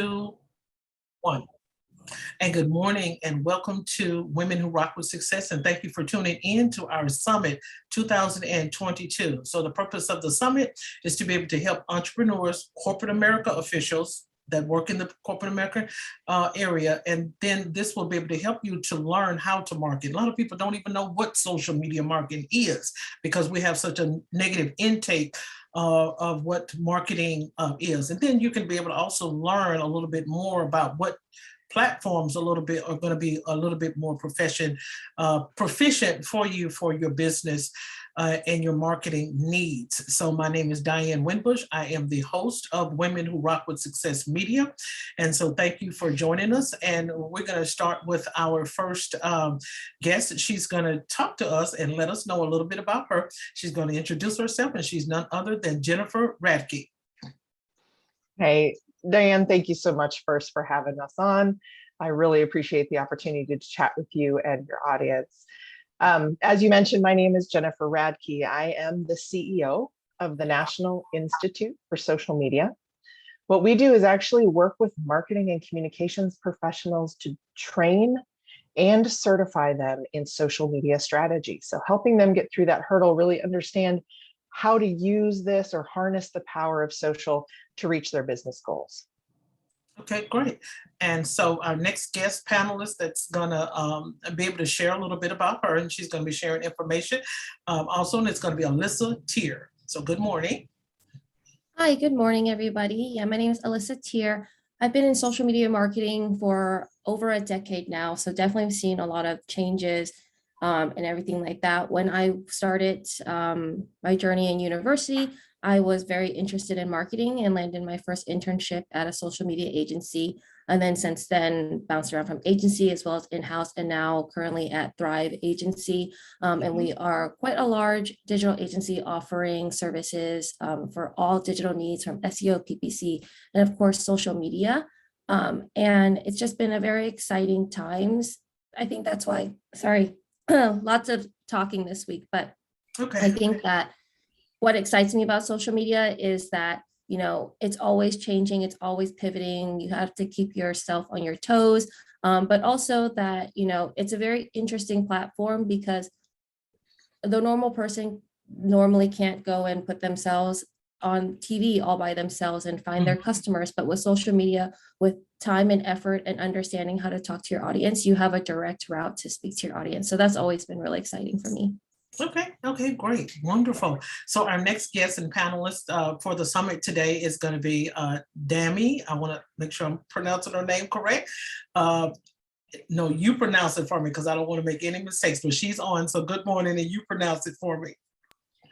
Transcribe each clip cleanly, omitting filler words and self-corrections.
2, 1. And good morning and welcome to Women Who Rock with Success. And thank you for tuning in to our Summit 2022. So the purpose of the summit is to be able to help entrepreneurs, corporate America officials that work in the corporate America area. And then this will be able to help you to learn how to market. A lot of people don't even know what social media marketing is because we have such a negative intake of what marketing is. And then you can be able to also learn a little bit more about what platforms are going to be a little bit more proficient for you for your business and your marketing needs. So my name is Diane Winbush. I am the host of Women Who Rock with Success Media. And so thank you for joining us. And we're going to start with our first guest. She's going to talk to us and let us know a little bit about her. She's going to introduce herself, and she's none other than Jennifer Radke. Hey, Diane, thank you so much first for having us on. I really appreciate the opportunity to chat with you and your audience. As you mentioned, my name is Jennifer Radke. I am the CEO of the National Institute for Social Media. What we do is actually work with marketing and communications professionals to train and certify them in social media strategy. So helping them get through that hurdle, really understand how to use this or harness the power of social to reach their business goals. Okay, great. And so our next guest panelist that's gonna be able to share a little bit about her, and she's gonna be sharing information. Also, and it's gonna be Alyssa Tier. So good morning. Hi, good morning, everybody. Yeah, my name is Alyssa Tier. I've been in social media marketing for over a decade now, so definitely seen a lot of changes and everything like that. When I started my journey in university, I was very interested in marketing and landed my first internship at a social media agency. And then since then, bounced around from agency as well as in-house, and now currently at Thrive Agency. And we are quite a large digital agency offering services for all digital needs from SEO, PPC, and of course, social media. And it's just been a very exciting times. I think that's why, sorry, lots of talking this week, but okay. I think that what excites me about social media is that, you know, it's always changing, it's always pivoting. You have to keep yourself on your toes, but also that, you know, it's a very interesting platform because the normal person normally can't go and put themselves on TV all by themselves and find their customers. But with social media, with time and effort and understanding how to talk to your audience, you have a direct route to speak to your audience. So that's always been really exciting for me. Okay, great, wonderful. So our next guest and panelist for the summit today is going to be Dami. I want to make sure I'm pronouncing her name correct. No, you pronounce it for me because I don't want to make any mistakes, but she's on. So good morning, and you pronounce it for me.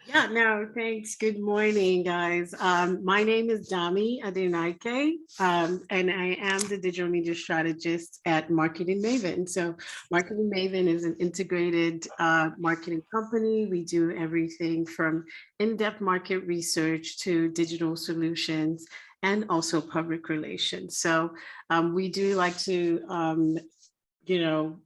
Yeah, no, thanks. Good morning, guys. My name is Dami Adenaike, and I am the digital media strategist at Marketing Maven. So Marketing Maven is an integrated marketing company. We do everything from in-depth market research to digital solutions and also public relations. So we do like to, you know,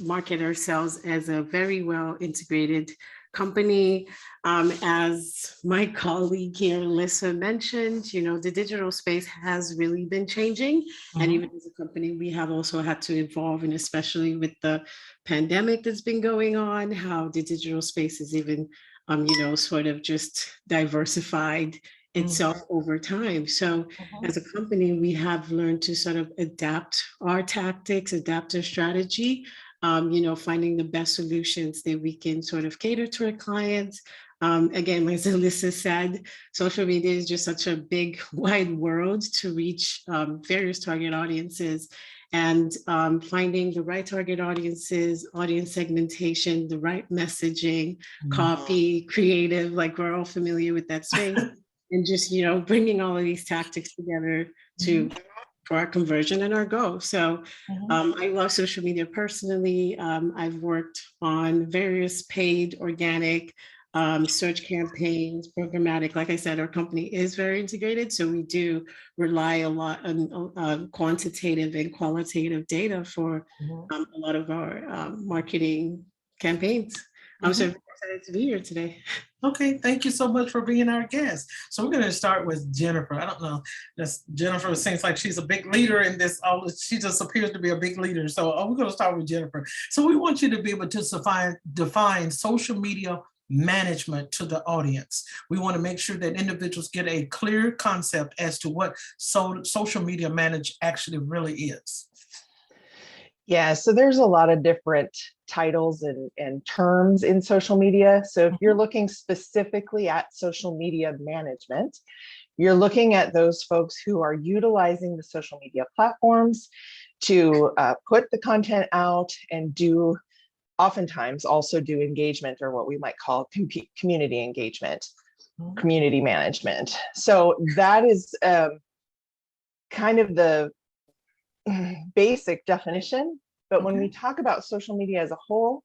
market ourselves as a very well integrated company. As my colleague here, Alyssa, mentioned, you know, the digital space has really been changing. And even as a company, we have also had to evolve, and especially with the pandemic that's been going on, how the digital space is even, you know, sort of just diversified itself over time. So as a company, we have learned to sort of adapt our tactics, adapt our strategy, you know, finding the best solutions that we can sort of cater to our clients. Again, as Alyssa said, social media is just such a big, wide world to reach various target audiences, and finding the right target audiences, audience segmentation, the right messaging, copy, creative, like we're all familiar with that space, and just, you know, bringing all of these tactics together for our conversion and our go. So I love social media personally. I've worked on various paid, organic, search campaigns, programmatic. Like I said, our company is very integrated. So we do rely a lot on quantitative and qualitative data for a lot of our marketing campaigns. I'm so excited to be here today. Okay, thank you so much for being our guest. So we're going to start with Jennifer. I don't know, Jennifer seems like she's a big leader in this. She just appears to be a big leader. So we're going to start with Jennifer. So we want you to be able to define social media management to the audience. We want to make sure that individuals get a clear concept as to what social media manage actually really is. Yeah, so there's a lot of different titles and terms in social media. So if you're looking specifically at social media management, you're looking at those folks who are utilizing the social media platforms to put the content out and oftentimes also do engagement, or what we might call community engagement, community management. So that is kind of the basic definition, but when we talk about social media as a whole,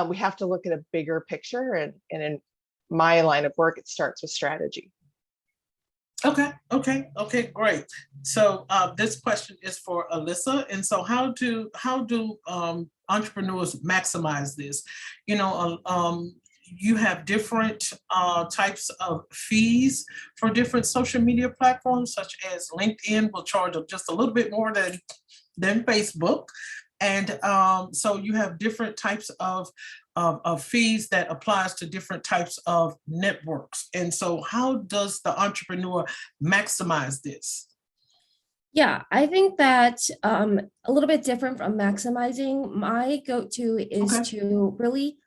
we have to look at a bigger picture, and in my line of work, it starts with strategy. Okay, great. So this question is for Alyssa. And so how do entrepreneurs maximize this? You know, you have different types of fees for different social media platforms, such as LinkedIn will charge just a little bit more than Facebook. And so you have different types of fees that applies to different types of networks. And so how does the entrepreneur maximize this? Yeah, I think that a little bit different from maximizing. My go-to is to really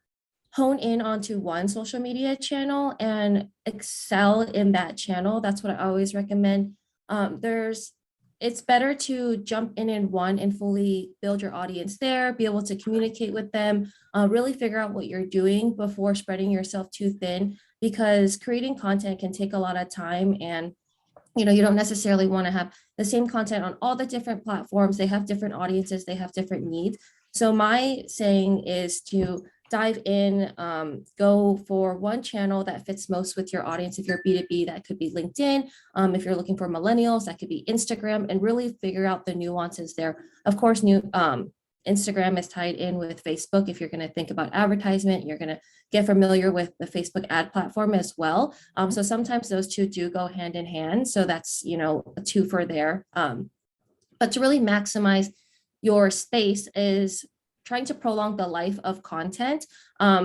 hone in onto one social media channel and excel in that channel. That's what I always recommend. It's better to jump in one and fully build your audience there, be able to communicate with them, really figure out what you're doing before spreading yourself too thin, because creating content can take a lot of time, and you don't necessarily want to have the same content on all the different platforms. They have different audiences, they have different needs. So my saying is to dive in, go for one channel that fits most with your audience. If you're B2B, that could be LinkedIn. If you're looking for millennials, that could be Instagram, and really figure out the nuances there. Of course, Instagram is tied in with Facebook. If you're going to think about advertisement, you're going to get familiar with the Facebook ad platform as well. So sometimes those two do go hand in hand. So that's, a twofer there. But to really maximize your space is trying to prolong the life of content.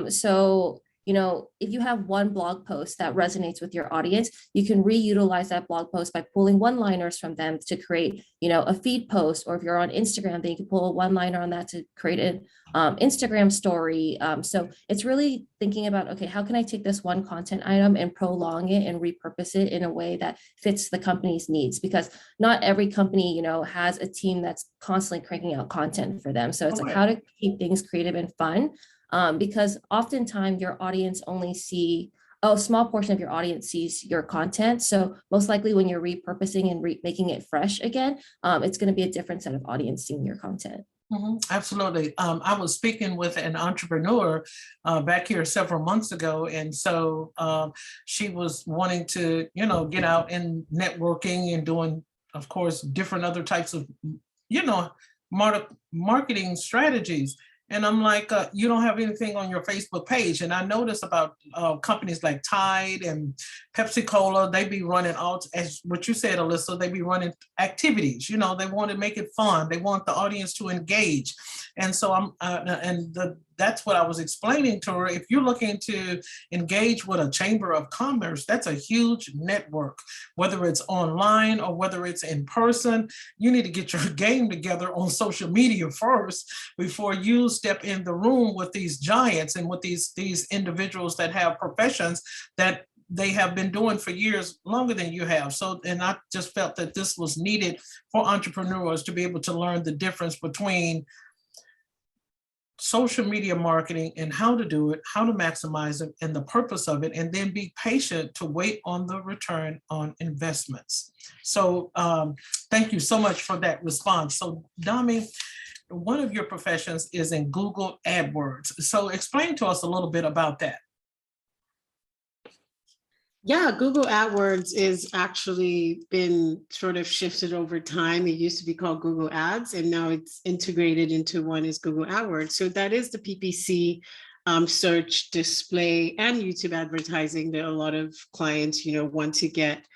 So, if you have one blog post that resonates with your audience, you can reutilize that blog post by pulling one-liners from them to create, a feed post. Or if you're on Instagram, then you can pull a one-liner on that to create an Instagram story. So it's really thinking about, okay, how can I take this one content item and prolong it and repurpose it in a way that fits the company's needs? Because not every company, has a team that's constantly cranking out content for them. So it's like how to keep things creative and fun. Because oftentimes your audience only a small portion of your audience sees your content. So most likely when you're repurposing and making it fresh again, it's going to be a different set of audience seeing your content. Absolutely. I was speaking with an entrepreneur back here several months ago. And so she was wanting to, get out and networking and doing, of course, different other types of, marketing strategies. And I'm like, you don't have anything on your Facebook page. And I noticed about companies like Tide and Pepsi Cola, they be running as what you said, Alyssa, they be running activities. They want to make it fun. They want the audience to engage. And so that's what I was explaining to her. If you're looking to engage with a chamber of commerce, that's a huge network, whether it's online or whether it's in person. You need to get your game together on social media first before you step in the room with these giants and with these individuals that have professions that they have been doing for years, longer than you have. So, and I just felt that this was needed for entrepreneurs to be able to learn the difference between social media marketing and how to do it, how to maximize it, and the purpose of it, and then be patient to wait on the return on investments. So thank you so much for that response. So Dami, one of your professions is in Google AdWords. So explain to us a little bit about that. Yeah, Google AdWords is actually been sort of shifted over time. It used to be called Google Ads, and now it's integrated into one is Google AdWords. So that is the PPC search, display, and YouTube advertising that a lot of clients, want to get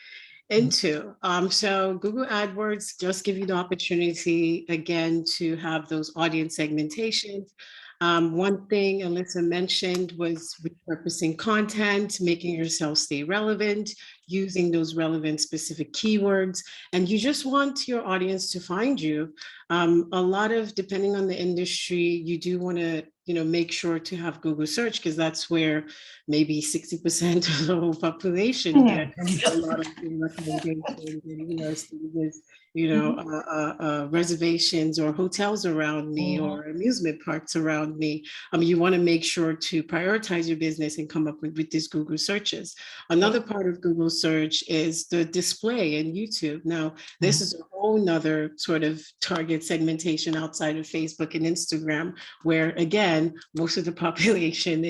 into. So Google AdWords just give you the opportunity again to have those audience segmentations. One thing Alyssa mentioned was repurposing content, making yourself stay relevant, using those relevant specific keywords, and you just want your audience to find you. A lot of, depending on the industry, you do want to, make sure to have Google search, because that's where maybe 60% of the whole population get a lot of recommendations and, reservations or hotels around me or amusement parks around me. You want to make sure to prioritize your business and come up with these Google searches. Another part of Google search is the display in YouTube. Now, this is a whole nother sort of target segmentation outside of Facebook and Instagram, where again, most of the population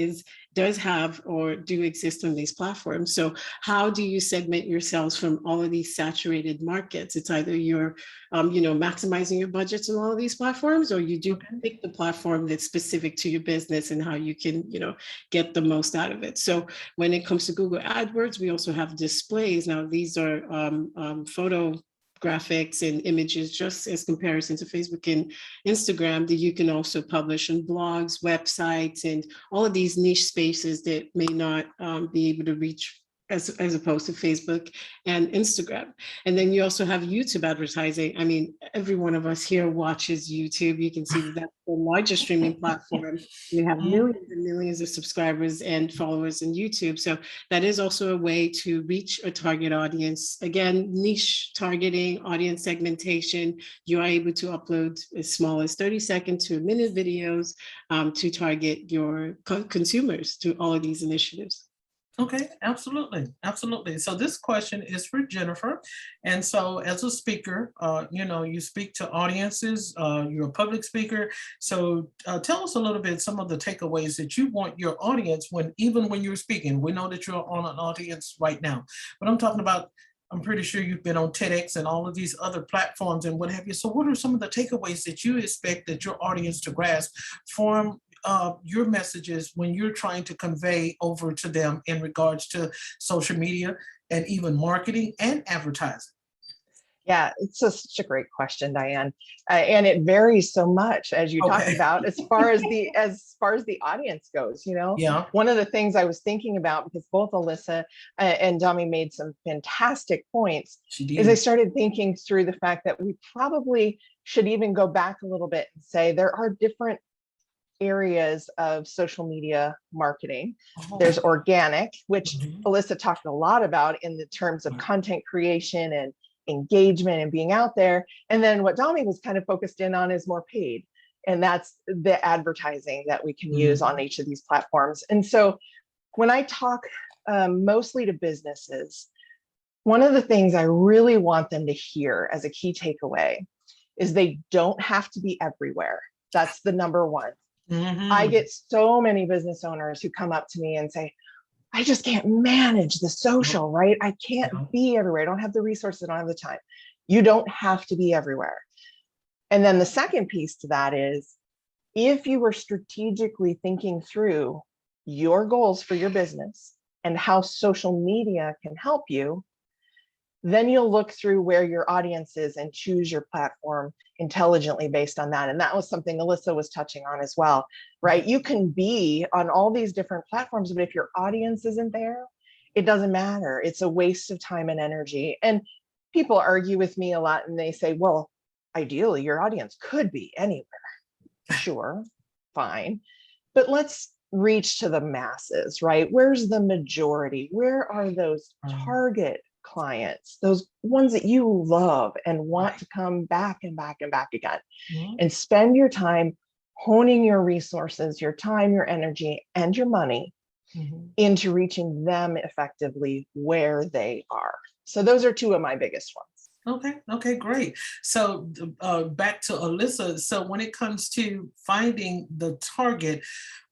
does have or do exist on these platforms. So how do you segment yourselves from all of these saturated markets? It's either you're, maximizing your budgets on all of these platforms, or you do pick the platform that's specific to your business and how you can, get the most out of it. So when it comes to Google AdWords, we also have displays. Now, these are photo graphics and images, just as comparison to Facebook and Instagram, that you can also publish on blogs, websites, and all of these niche spaces that may not be able to reach as opposed to Facebook and Instagram. And then you also have YouTube advertising. I mean, every one of us here watches YouTube. You can see that that's the largest streaming platform. We have millions and millions of subscribers and followers in YouTube. So that is also a way to reach a target audience. Again, niche targeting, audience segmentation. You are able to upload as small as 30-second to a minute videos to target your consumers to all of these initiatives. Okay, absolutely, absolutely. So this question is for Jennifer. And so as a speaker, you speak to audiences, you're a public speaker. So tell us a little bit, some of the takeaways that you want your audience, even when you're speaking. We know that you're on an audience right now, but I'm talking about, I'm pretty sure you've been on TEDx and all of these other platforms and what have you. So what are some of the takeaways that you expect that your audience to grasp from your messages when you're trying to convey over to them in regards to social media and even marketing and advertising? Yeah, it's such a great question, Diane, and it varies so much, as you talked about, as far as the audience goes. Yeah. One of the things I was thinking about, because both Alyssa and Dami made some fantastic points, is I started thinking through the fact that we probably should even go back a little bit and say there are different areas of social media marketing. There's organic, which Alyssa talked a lot about in the terms of content creation and engagement and being out there. And then what Dami was kind of focused in on is more paid. And that's the advertising that we can use on each of these platforms. And so when I talk mostly to businesses, one of the things I really want them to hear as a key takeaway is they don't have to be everywhere. That's the number one. I get so many business owners who come up to me and say, I just can't manage the social, right? I can't be everywhere. I don't have the resources, I don't have the time. You don't have to be everywhere. And then the second piece to that is, if you were strategically thinking through your goals for your business and how social media can help you, then you'll look through where your audience is and choose your platform intelligently based on that. And that was something Alyssa was touching on as well, right? You can be on all these different platforms, but if your audience isn't there, it doesn't matter. It's a waste of time and energy. And people argue with me a lot and they say, well, ideally your audience could be anywhere. Sure, fine. But let's reach to the masses, right? Where's the majority? Where are those target clients, those ones that you love and want to come back and back and back again, and spend your time honing your resources, your time, your energy, and your money into reaching them effectively where they are. So those are two of my biggest ones. Okay, great. So back to Alyssa. So when it comes to finding the target,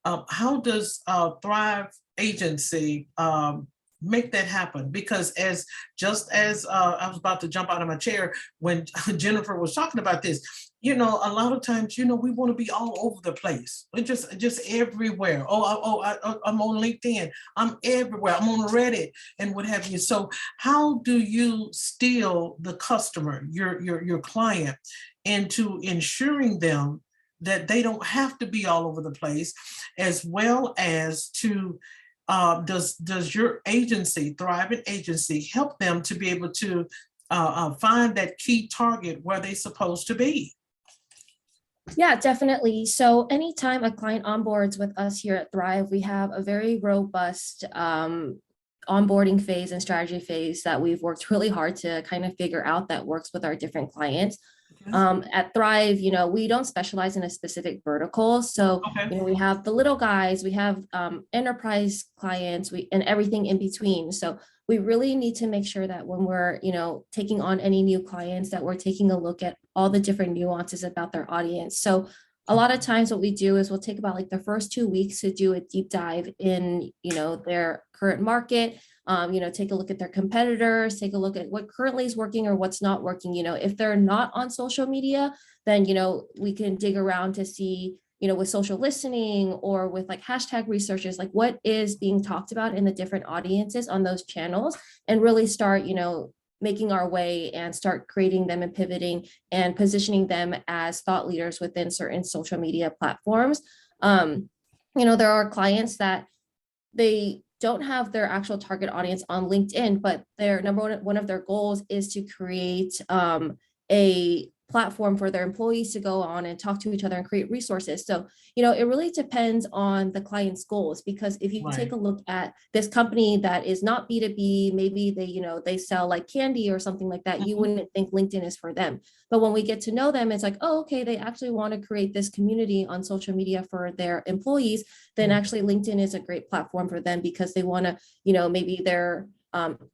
how does Thrive Agency make that happen, because just as I was about to jump out of my chair when Jennifer was talking about this, a lot of times, we want to be all over the place. We're just everywhere. I'm on LinkedIn. I'm everywhere. I'm on Reddit and what have you. So how do you steal the customer, your client, into ensuring them that they don't have to be all over the place, as well as to does your agency, Thriving Agency, help them to be able to find that key target where they're supposed to be? Yeah, definitely. So anytime a client onboards with us here at Thrive, we have a very robust onboarding phase and strategy phase that we've worked really hard to kind of figure out that works with our different clients. At Thrive, we don't specialize in a specific vertical. So, Okay. we have the little guys, we have enterprise clients, and everything in between. So we really need to make sure that when we're, taking on any new clients, that we're taking a look at all the different nuances about their audience. So a lot of times what we do is we'll take about like the first 2 weeks to do a deep dive in, their current market, take a look at their competitors, take a look at what currently is working or what's not working. If they're not on social media, then, we can dig around to see, with social listening or with like hashtag researches, like what is being talked about in the different audiences on those channels, and really start, making our way and start creating them and pivoting and positioning them as thought leaders within certain social media platforms. There are clients that they don't have their actual target audience on LinkedIn, but their one of their goals is to create a platform for their employees to go on and talk to each other and create resources. So, it really depends on the client's goals, because if you take a look at this company that is not B2B, maybe they sell like candy or something like that, you wouldn't think LinkedIn is for them. But when we get to know them, it's like, oh, okay, they actually want to create this community on social media for their employees. Then actually LinkedIn is a great platform for them, because they want to, maybe they're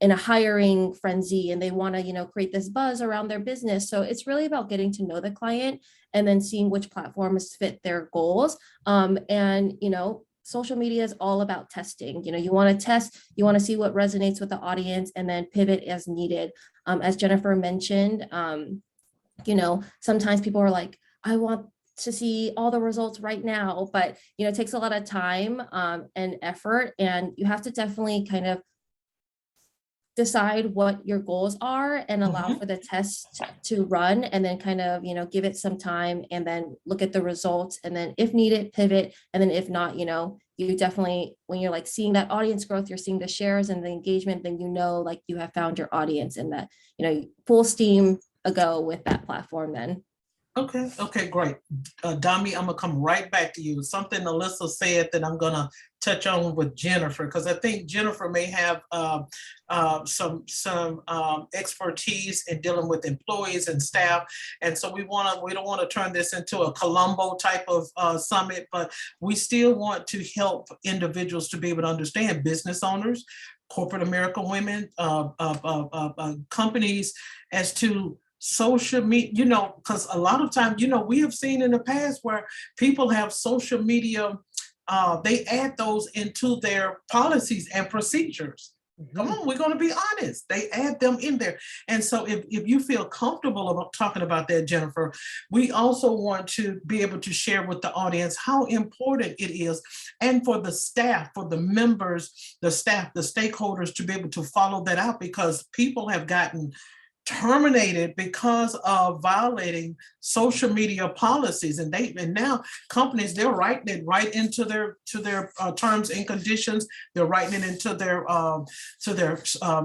in a hiring frenzy and they want to, create this buzz around their business. So it's really about getting to know the client and then seeing which platforms fit their goals. Social media is all about testing. You want to test, you want to see what resonates with the audience, and then pivot as needed. As Jennifer mentioned, sometimes people are like, I want to see all the results right now, but it takes a lot of time and effort, and you have to definitely kind of decide what your goals are and allow for the test to run, and then kind of, give it some time and then look at the results, and then if needed, pivot. And then if not, you definitely, when you're like seeing that audience growth, you're seeing the shares and the engagement, then like you have found your audience, and that, full steam ago with that platform then. Okay, great. Dami, I'm gonna come right back to you. Something Alyssa said that I'm gonna touch on with Jennifer, because I think Jennifer may have some expertise in dealing with employees and staff, and so we don't want to turn this into a Columbo type of summit, but we still want to help individuals to be able to understand, business owners, corporate American women, companies, as to social media, because a lot of times, we have seen in the past where people have social media, they add those into their policies and procedures. Come on, we're going to be honest. They add them in there. And so if you feel comfortable about talking about that, Jennifer, we also want to be able to share with the audience how important it is, and for the staff, for the members, the staff, the stakeholders, to be able to follow that out, because people have gotten terminated because of violating social media policies, and now companies, they're writing it right into their terms and conditions. They're writing it into their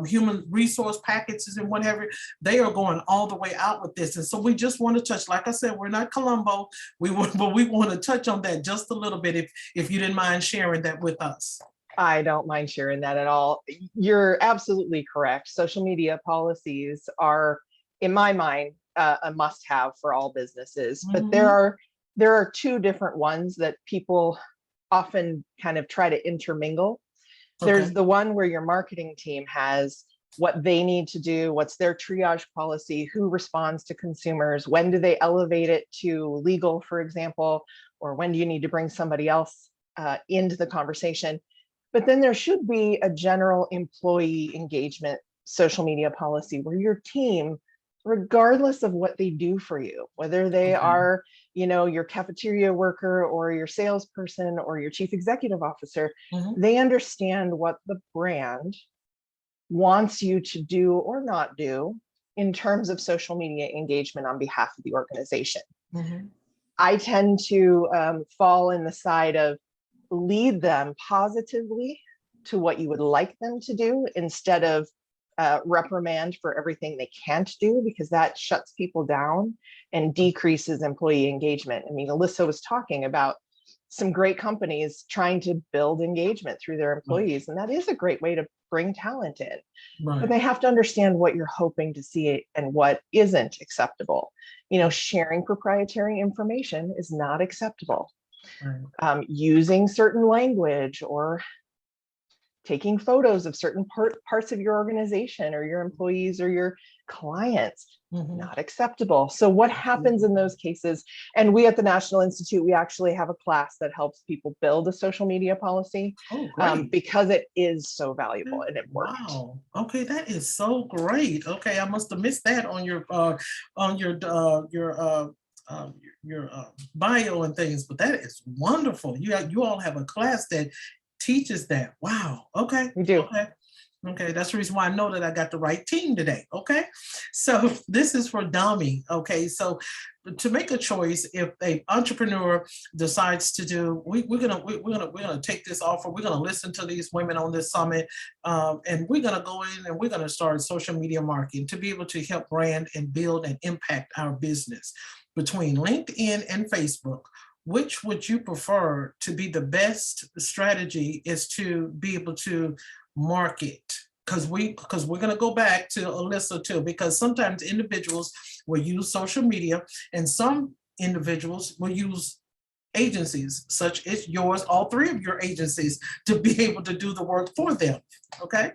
human resource packages and whatever. They are going all the way out with this, and so we just want to touch. Like I said, we're not Columbo. But we want to touch on that just a little bit, if you didn't mind sharing that with us. I don't mind sharing that at all. You're absolutely correct. Social media policies are, in my mind, a must-have for all businesses. But there are two different ones that people often kind of try to intermingle. There's the one where your marketing team has what they need to do, what's their triage policy, who responds to consumers, when do they elevate it to legal, for example, or when do you need to bring somebody else into the conversation. But then there should be a general employee engagement social media policy where your team, regardless of what they do for you, whether they are, your cafeteria worker or your salesperson or your chief executive officer, they understand what the brand wants you to do or not do in terms of social media engagement on behalf of the organization. I tend to fall in the side of lead them positively to what you would like them to do instead of reprimand for everything they can't do, because that shuts people down and decreases employee engagement. I mean, Alyssa was talking about some great companies trying to build engagement through their employees, and that is a great way to bring talent in. But they have to understand what you're hoping to see and what isn't acceptable. Sharing proprietary information is not acceptable. Using certain language or taking photos of certain parts of your organization or your employees or your clients, not acceptable. So what happens in those cases? And we at the National Institute, we actually have a class that helps people build a social media policy because it is so valuable and it worked. Wow. Okay, that is so great. Okay, I must have missed that on your bio and things, but that is wonderful. You all have a class that teaches that. Wow. Okay. We do. Okay, that's the reason why I know that I got the right team today. Okay, so this is for Dami. Okay, so to make a choice, if an entrepreneur decides to do, we're gonna take this offer. We're gonna listen to these women on this summit, and we're gonna go in and we're gonna start social media marketing to be able to help brand and build and impact our business between LinkedIn and Facebook. Which would you prefer to be the best strategy is to be able to market? Because we're going to go back to Alyssa too, because sometimes individuals will use social media and some individuals will use agencies such as yours, all three of your agencies, to be able to do the work for them. Okay.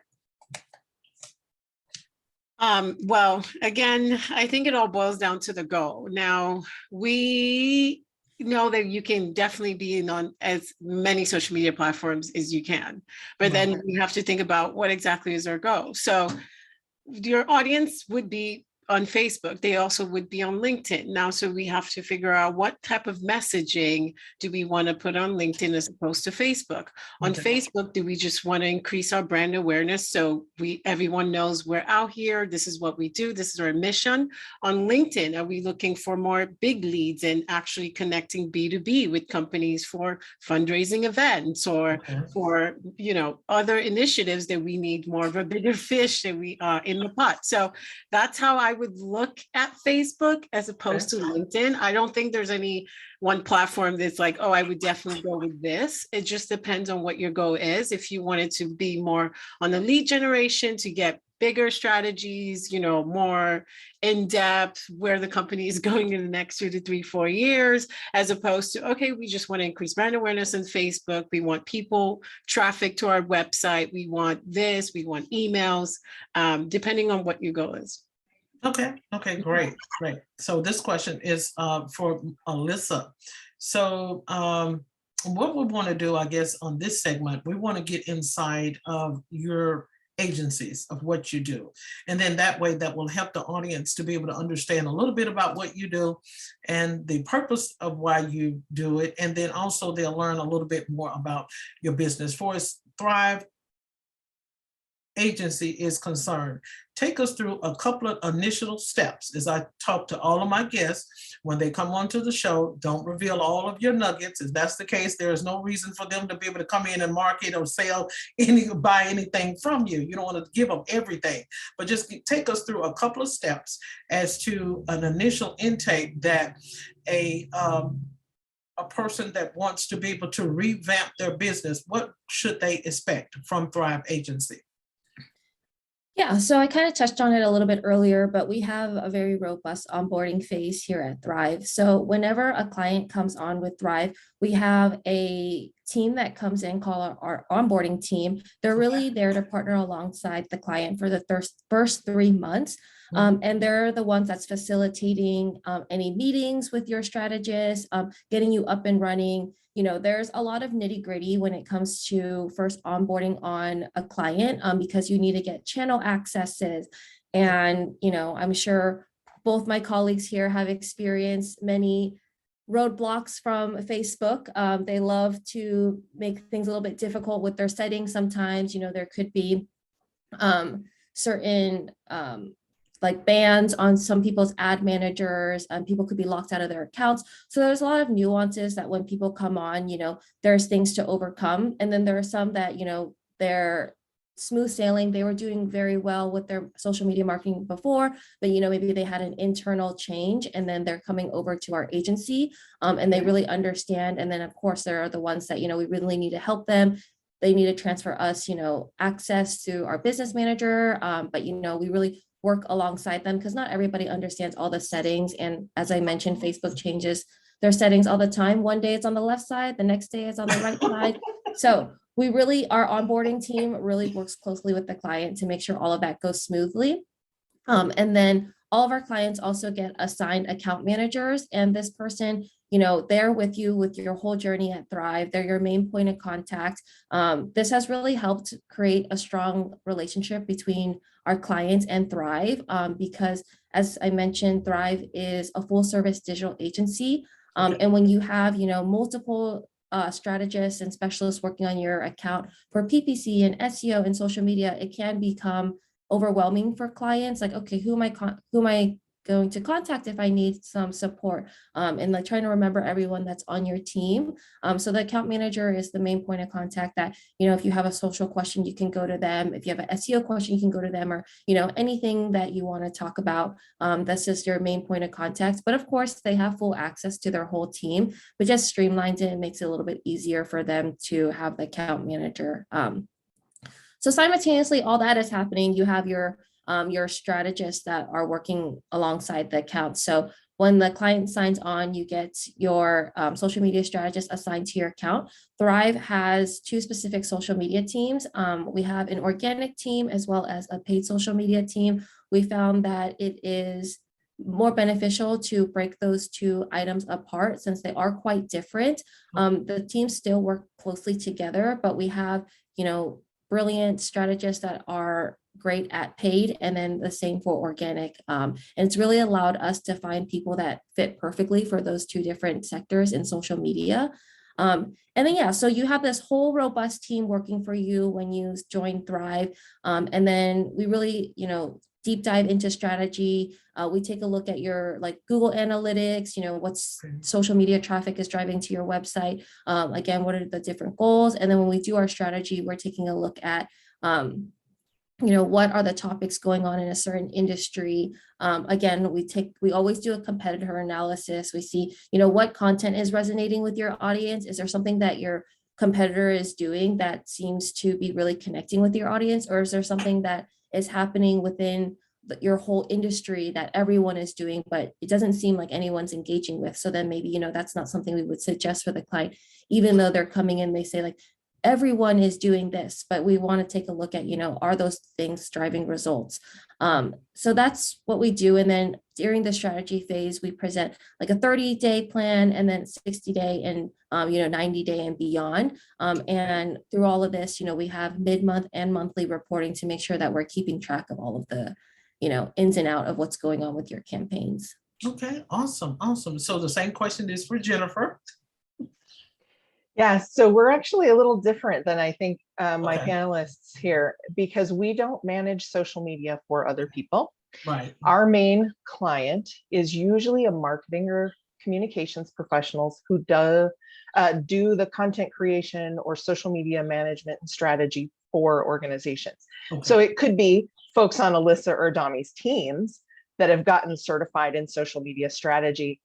Well, again, I think it all boils down to the goal. Now, we know that you can definitely be on as many social media platforms as you can, but then you have to think about what exactly is our goal. So your audience would be on Facebook. They also would be on LinkedIn now. So we have to figure out what type of messaging do we want to put on LinkedIn as opposed to Facebook. On Facebook, do we just want to increase our brand awareness so everyone knows we're out here, this is what we do, this is our mission? On LinkedIn, are we looking for more big leads and actually connecting B2B with companies for fundraising events or for other initiatives that we need more of a bigger fish that we are in the pot? So that's how I would look at Facebook as opposed to LinkedIn. I don't think there's any one platform that's like, oh, I would definitely go with this. It just depends on what your goal is. If you wanted to be more on the lead generation to get bigger strategies, more in-depth where the company is going in the next 2 to 3, 4 years, as opposed to, okay, we just want to increase brand awareness on Facebook. We want people traffic to our website. We want this, we want emails, depending on what your goal is. Okay, great. So this question is for Alyssa. So what we want to do, I guess, on this segment, we want to get inside of your agencies of what you do. And then that way that will help the audience to be able to understand a little bit about what you do and the purpose of why you do it. And then also they'll learn a little bit more about your business. For us, Thrive agency is concerned, take us through a couple of initial steps. As I talk to all of my guests when they come onto the show, don't reveal all of your nuggets. If that's the case, there is no reason for them to be able to come in and market or sell buy anything from you. You don't want to give them everything, but just take us through a couple of steps as to an initial intake that a person that wants to be able to revamp their business, what should they expect from Thrive Agency? Yeah, so I kind of touched on it a little bit earlier, but we have a very robust onboarding phase here at Thrive. So whenever a client comes on with Thrive, we have a team that comes in called our onboarding team. They're really there to partner alongside the client for the first 3 months. And they're the ones that's facilitating any meetings with your strategist, getting you up and running. There's a lot of nitty gritty when it comes to first onboarding on a client, because you need to get channel accesses. And, I'm sure both my colleagues here have experienced many roadblocks from Facebook. They love to make things a little bit difficult with their settings. Sometimes, there could be certain like bans on some people's ad managers, and people could be locked out of their accounts. So there's a lot of nuances that when people come on, there's things to overcome. And then there are some that, they're smooth sailing. They were doing very well with their social media marketing before, but maybe they had an internal change, and then they're coming over to our agency, and they really understand. And then of course there are the ones that, we really need to help them. They need to transfer us, access to our business manager. But, we really work alongside them because not everybody understands all the settings. And as I mentioned, Facebook changes their settings all the time. One day it's on the left side, the next day it's on the right side. So our onboarding team really works closely with the client to make sure all of that goes smoothly. And then all of our clients also get assigned account managers, and this person, they're with you with your whole journey at Thrive. They're your main point of contact. This has really helped create a strong relationship between our clients and Thrive, because as I mentioned, Thrive is a full service digital agency. And when you have, multiple strategists and specialists working on your account for PPC and SEO and social media, it can become overwhelming for clients. Like, okay, who am I going to contact if I need some support? And like trying to remember everyone that's on your team. So the account manager is the main point of contact that, if you have a social question, you can go to them. If you have an SEO question, you can go to them, or, anything that you want to talk about. That's just your main point of contact. But of course, they have full access to their whole team, but just streamlines it and makes it a little bit easier for them to have the account manager. So simultaneously, all that is happening. You have your strategists that are working alongside the account. So when the client signs on, you get your social media strategist assigned to your account. Thrive has two specific social media teams. We have an organic team as well as a paid social media team. We found that it is more beneficial to break those two items apart since they are quite different. The teams still work closely together, but we have, brilliant strategists that are great at paid, and then the same for organic. And it's really allowed us to find people that fit perfectly for those two different sectors in social media. And then, so you have this whole robust team working for you when you join Thrive. And then we really, deep dive into strategy. We take a look at your Google Analytics, what's social media traffic is driving to your website. Again, what are the different goals? And then when we do our strategy, we're taking a look at, what are the topics going on in a certain industry? Again, we always do a competitor analysis. We see, what content is resonating with your audience. Is there something that your competitor is doing that seems to be really connecting with your audience? Or is there something that is happening within your whole industry that everyone is doing, but it doesn't seem like anyone's engaging with? So then maybe, that's not something we would suggest for the client, even though they're coming in, they say everyone is doing this, but we want to take a look at, are those things driving results? So that's what we do. And then during the strategy phase, we present a 30-day plan, and then 60-day and 90-day and beyond. And through all of this, we have mid-month and monthly reporting to make sure that we're keeping track of all of the, ins and out of what's going on with your campaigns. Okay, awesome. So the same question is for Jennifer. Yeah, so we're actually a little different than I think my Okay. panelists here, because we don't manage social media for other people. Right. Our main client is usually a marketing or communications professionals who do the content creation or social media management and strategy for organizations. Okay. So it could be folks on Alyssa or Dami's teams that have gotten certified in social media strategy.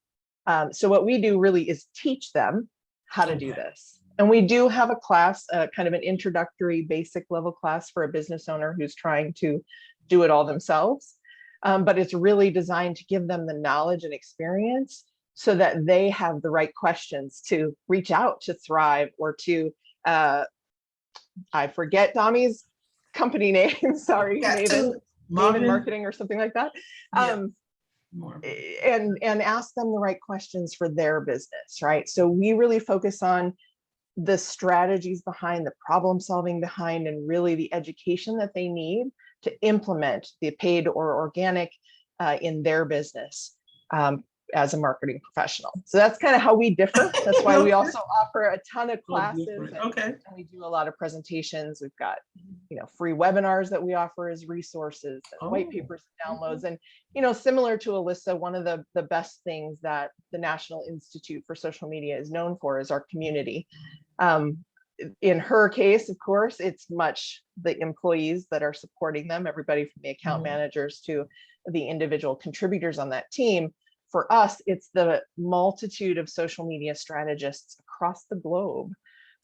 So what we do really is teach them how to do this. And we do have a class, kind of an introductory basic level class for a business owner who's trying to do it all themselves. But it's really designed to give them the knowledge and experience so that they have the right questions to reach out to Thrive or to, I forget Dami's company name, sorry, Yeah, Maven. marketing or something like that. Yeah. And ask them the right questions for their business, right? So we really focus on the strategies behind, the problem solving behind, and really the education that they need to implement the paid or organic in their business as a marketing professional. So that's kind of how we differ. That's why we also offer a ton of classes. And we do a lot of presentations. We've got, free webinars that we offer as resources, and white papers and downloads. And, similar to Alyssa, one of the best things that the National Institute for Social Media is known for is our community. In her case, of course, it's much the employees that are supporting them, everybody from the account managers to the individual contributors on that team. For us, it's the multitude of social media strategists across the globe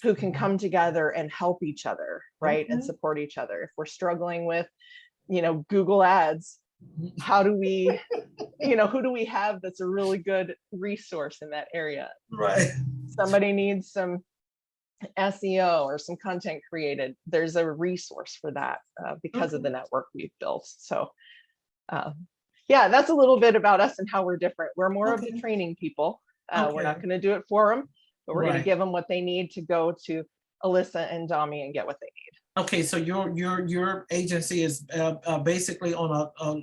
who can come together and help each other, right? And support each other. If we're struggling with, Google ads, how do we, who do we have that's a really good resource in that area? Right. Somebody needs some SEO or some content created. There's a resource for that because of the network we've built. So yeah, that's a little bit about us and how we're different. We're more of the training people. We're not going to do it for them, but we're going to give them what they need to go to Alyssa and Dami and get what they need. Okay, so your agency is basically on a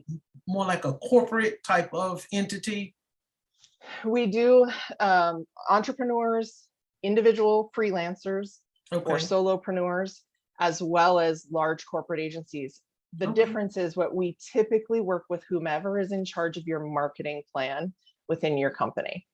more like a corporate type of entity. We do entrepreneurs, individual freelancers, or solopreneurs, as well as large corporate agencies. The difference is what we typically work with whomever is in charge of your marketing plan within your company.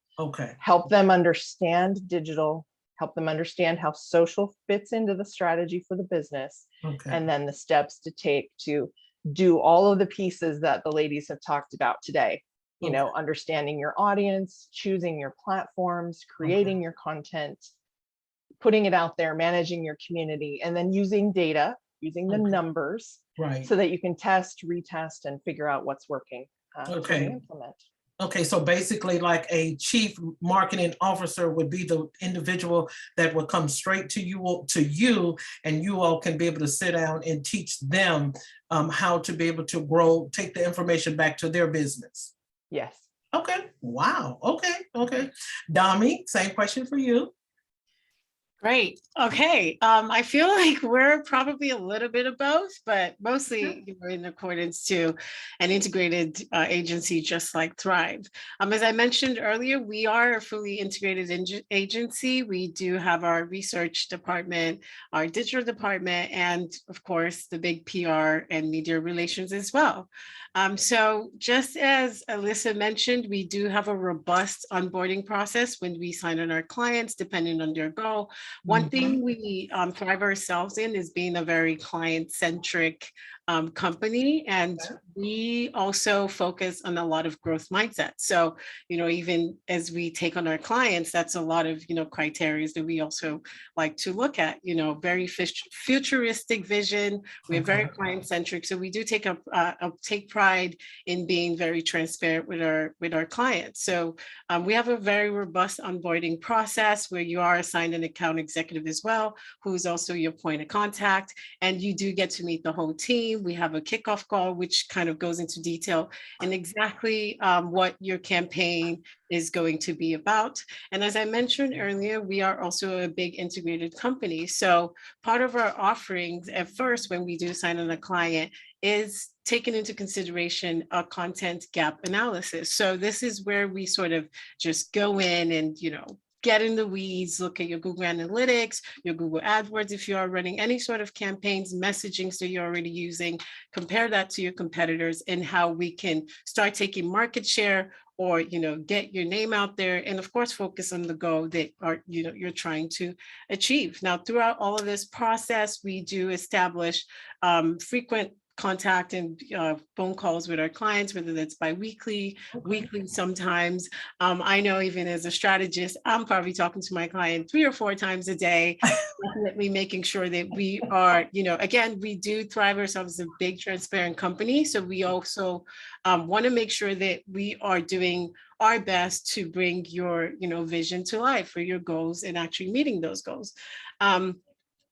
Help them understand digital, help them understand how social fits into the strategy for the business, and then the steps to take to do all of the pieces that the ladies have talked about today. Understanding your audience, choosing your platforms, creating your content, putting it out there, managing your community, and then using data, using the numbers, so that you can test, retest, and figure out what's working to implement. So basically like a chief marketing officer would be the individual that would come straight to you, and you all can be able to sit down and teach them how to be able to grow, take the information back to their business. Yes. Wow. Dami, same question for you. Great. Okay. I feel like we're probably a little bit of both, but mostly in accordance to an integrated agency, just like Thrive. As I mentioned earlier, we are a fully integrated agency. We do have our research department, our digital department, and of course, the big PR and media relations as well. So just as Alyssa mentioned, we do have a robust onboarding process when we sign on our clients, depending on their goal. One thing we thrive ourselves in is being a very client-centric company, and we also focus on a lot of growth mindset. So, even as we take on our clients, that's a lot of, criteria that we also like to look at, very futuristic vision. We're very client-centric. So we do take pride in being very transparent with our clients. So we have a very robust onboarding process where you are assigned an account executive as well, who's also your point of contact, and you do get to meet the whole team. We have a kickoff call, which kind of goes into detail and exactly what your campaign is going to be about. And as I mentioned earlier, we are also a big integrated company. So part of our offerings at first, when we do sign on a client, is taken into consideration a content gap analysis. So this is where we sort of just go in and, get in the weeds, look at your Google Analytics, your Google AdWords, if you are running any sort of campaigns, messaging that you're already using, compare that to your competitors and how we can start taking market share or, get your name out there. And of course, focus on the goal that you're trying to achieve. Now, throughout all of this process, we do establish frequent contact and phone calls with our clients, whether that's bi-weekly, weekly sometimes. I know even as a strategist, I'm probably talking to my client 3 or 4 times a day, definitely making sure that we are, again, we do thrive ourselves as a big transparent company. So we also want to make sure that we are doing our best to bring your, vision to life for your goals and actually meeting those goals.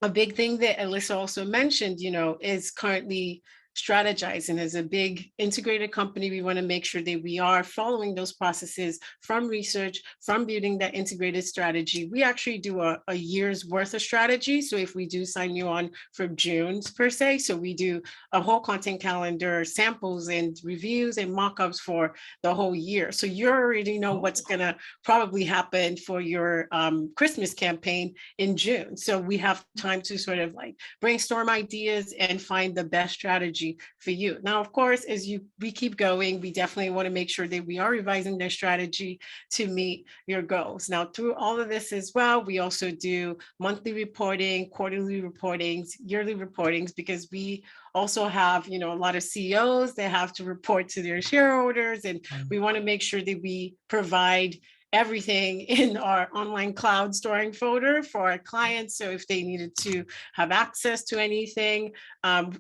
A big thing that Alyssa also mentioned, is currently strategizing. As a big integrated company, we want to make sure that we are following those processes from research, from building that integrated strategy. We actually do a year's worth of strategy. So if we do sign you on for June's per se, so we do a whole content calendar, samples and reviews and mock-ups for the whole year. So you already know what's gonna probably happen for your Christmas campaign in June. So we have time to sort of like brainstorm ideas and find the best strategy for you. Now, of course, as we keep going, we definitely want to make sure that we are revising their strategy to meet your goals. Now, through all of this as well, we also do monthly reporting, quarterly reportings, yearly reportings, because we also have, a lot of CEOs that have to report to their shareholders, and we want to make sure that we provide everything in our online cloud storing folder for our clients. So if they needed to have access to anything,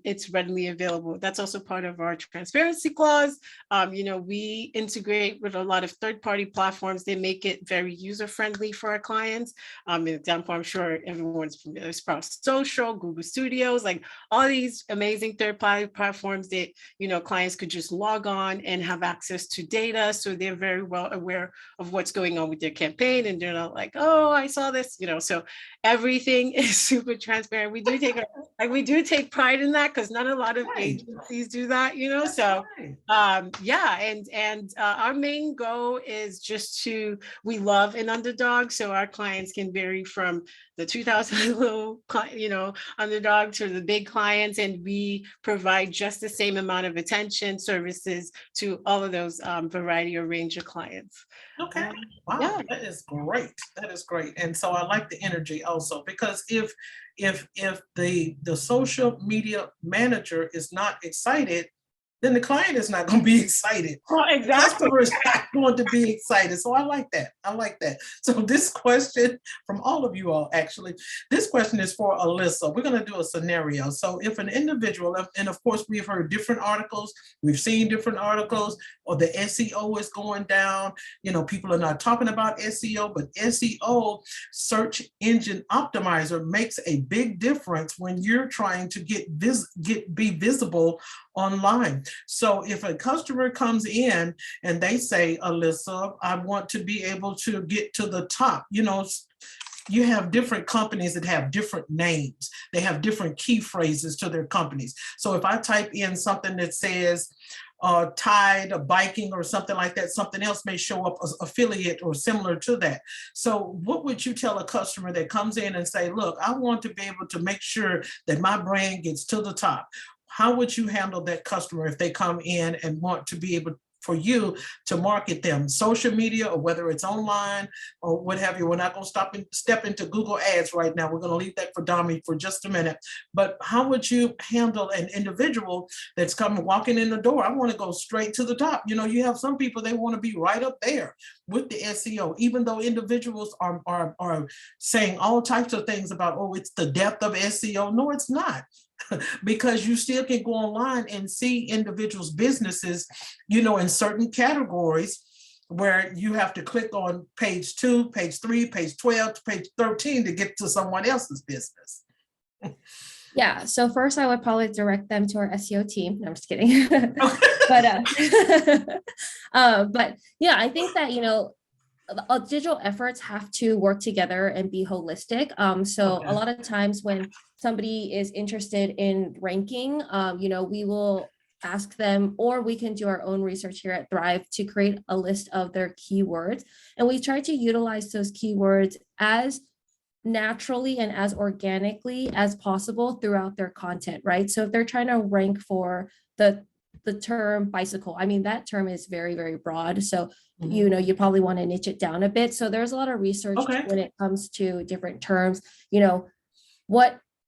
it's readily available. That's also part of our transparency clause. We integrate with a lot of third-party platforms. They make it very user-friendly for our clients. An example, I'm sure everyone's familiar, Sprout Social, Google Studios, like all these amazing third-party platforms that, clients could just log on and have access to data. So they're very well aware of what's going on with their campaign, and they're not like, oh, I saw this, so everything is super transparent. We do take pride in that, because not a lot of agencies do that, so our main goal is just we love an underdog, so our clients can vary from the 2,000 little underdog to the big clients, and we provide just the same amount of attention, services to all of those variety or range of clients. Okay. Wow, yeah. That is great. That is great. And so I like the energy also, because if the social media manager is not excited, then the client is not going to be excited. Well, exactly. The customer is not going to be excited. So I like that. I like that. So this question from all of you all, actually, this question is for Alyssa. We're going to do a scenario. So if an individual, and of course we've heard different articles, we've seen different articles, or the SEO is going down, people are not talking about SEO, but SEO, search engine optimizer, makes a big difference when you're trying to be visible online. So if a customer comes in and they say, Alyssa, I want to be able to get to the top, you have different companies that have different names. They have different key phrases to their companies. So if I type in something that says Tide, biking, or something like that, something else may show up as affiliate or similar to that. So what would you tell a customer that comes in and say, look, I want to be able to make sure that my brand gets to the top? How would you handle that customer if they come in and want to be able for you to market them, social media, or whether it's online or what have you? We're not going to step into Google ads right now. We're going to leave that for Dami for just a minute. But how would you handle an individual that's walking in the door? I want to go straight to the top. You have some people, they want to be right up there with the SEO, even though individuals are saying all types of things about, oh, it's the depth of SEO. No, it's not. Because you still can go online and see individuals' businesses, in certain categories where you have to click on page 2, page 3, page 12, page 13 to get to someone else's business. Yeah, so first I would probably direct them to our SEO team. No, I'm just kidding. But yeah, I think that, digital efforts have to work together and be holistic. So a lot of times when somebody is interested in ranking, we will ask them, or we can do our own research here at Thrive to create a list of their keywords. And we try to utilize those keywords as naturally and as organically as possible throughout their content, right? So if they're trying to rank for the term bicycle, that term is very, very broad. So, you probably want to niche it down a bit. So there's a lot of research when it comes to different terms,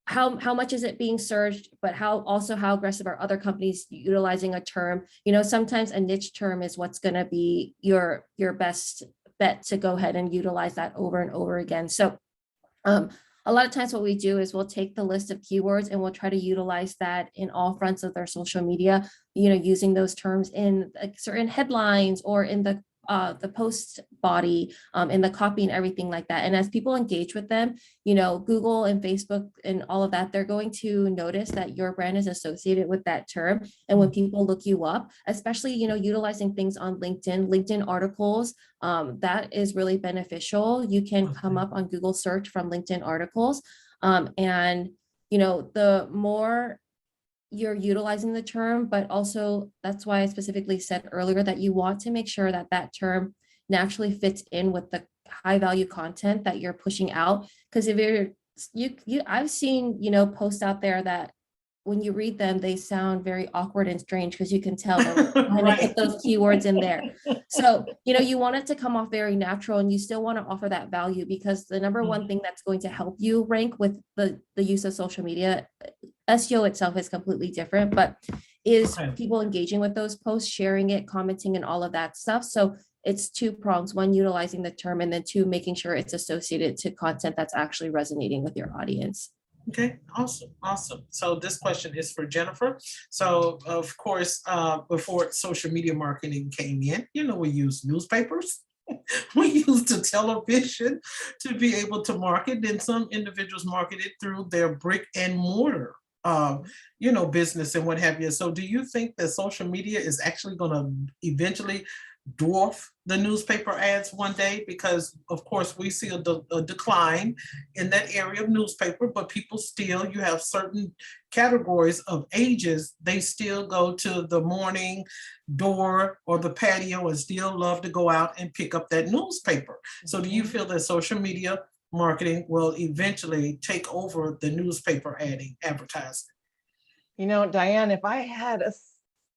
how much is it being searched, but how aggressive are other companies utilizing a term? Sometimes a niche term is what's going to be your best bet to go ahead and utilize that over and over again. So a lot of times what we do is we'll take the list of keywords and we'll try to utilize that in all fronts of their social media, using those terms in certain headlines or in the the post body and the copy and everything like that. And as people engage with them, you know, Google and Facebook and all of that, they're going to notice that your brand is associated with that term. And when people look you up, especially, you know, utilizing things on LinkedIn articles, that is really beneficial. You can come up on Google search from LinkedIn articles. And, you know, the more you're utilizing the term, but also that's why I specifically said earlier that you want to make sure that that term naturally fits in with the high value content that you're pushing out. Because if I've seen, you know, posts out there that when you read them, they sound very awkward and strange because you can tell they're trying to put those keywords in there. So, you know, you want it to come off very natural, and you still want to offer that value, because the number one thing that's going to help you rank with the use of social media, SEO itself is completely different, but is people engaging with those posts, sharing it, commenting, and all of that stuff. So it's two prongs: one, utilizing the term, and then two, making sure it's associated to content that's actually resonating with your audience. Okay, awesome. So this question is for Jennifer. So of course, before social media marketing came in, you know, we used newspapers. We used the television to be able to market. Then some individuals marketed through their brick and mortar, you know, business and what have you. So do you think that social media is actually going to eventually dwarf the newspaper ads one day? Because of course we see a decline in that area of newspaper, but people still, you have certain categories of ages, they still go to the morning door or the patio and still love to go out and pick up that newspaper. So do you feel that social media marketing will eventually take over the newspaper advertising? You know, Diane, if I had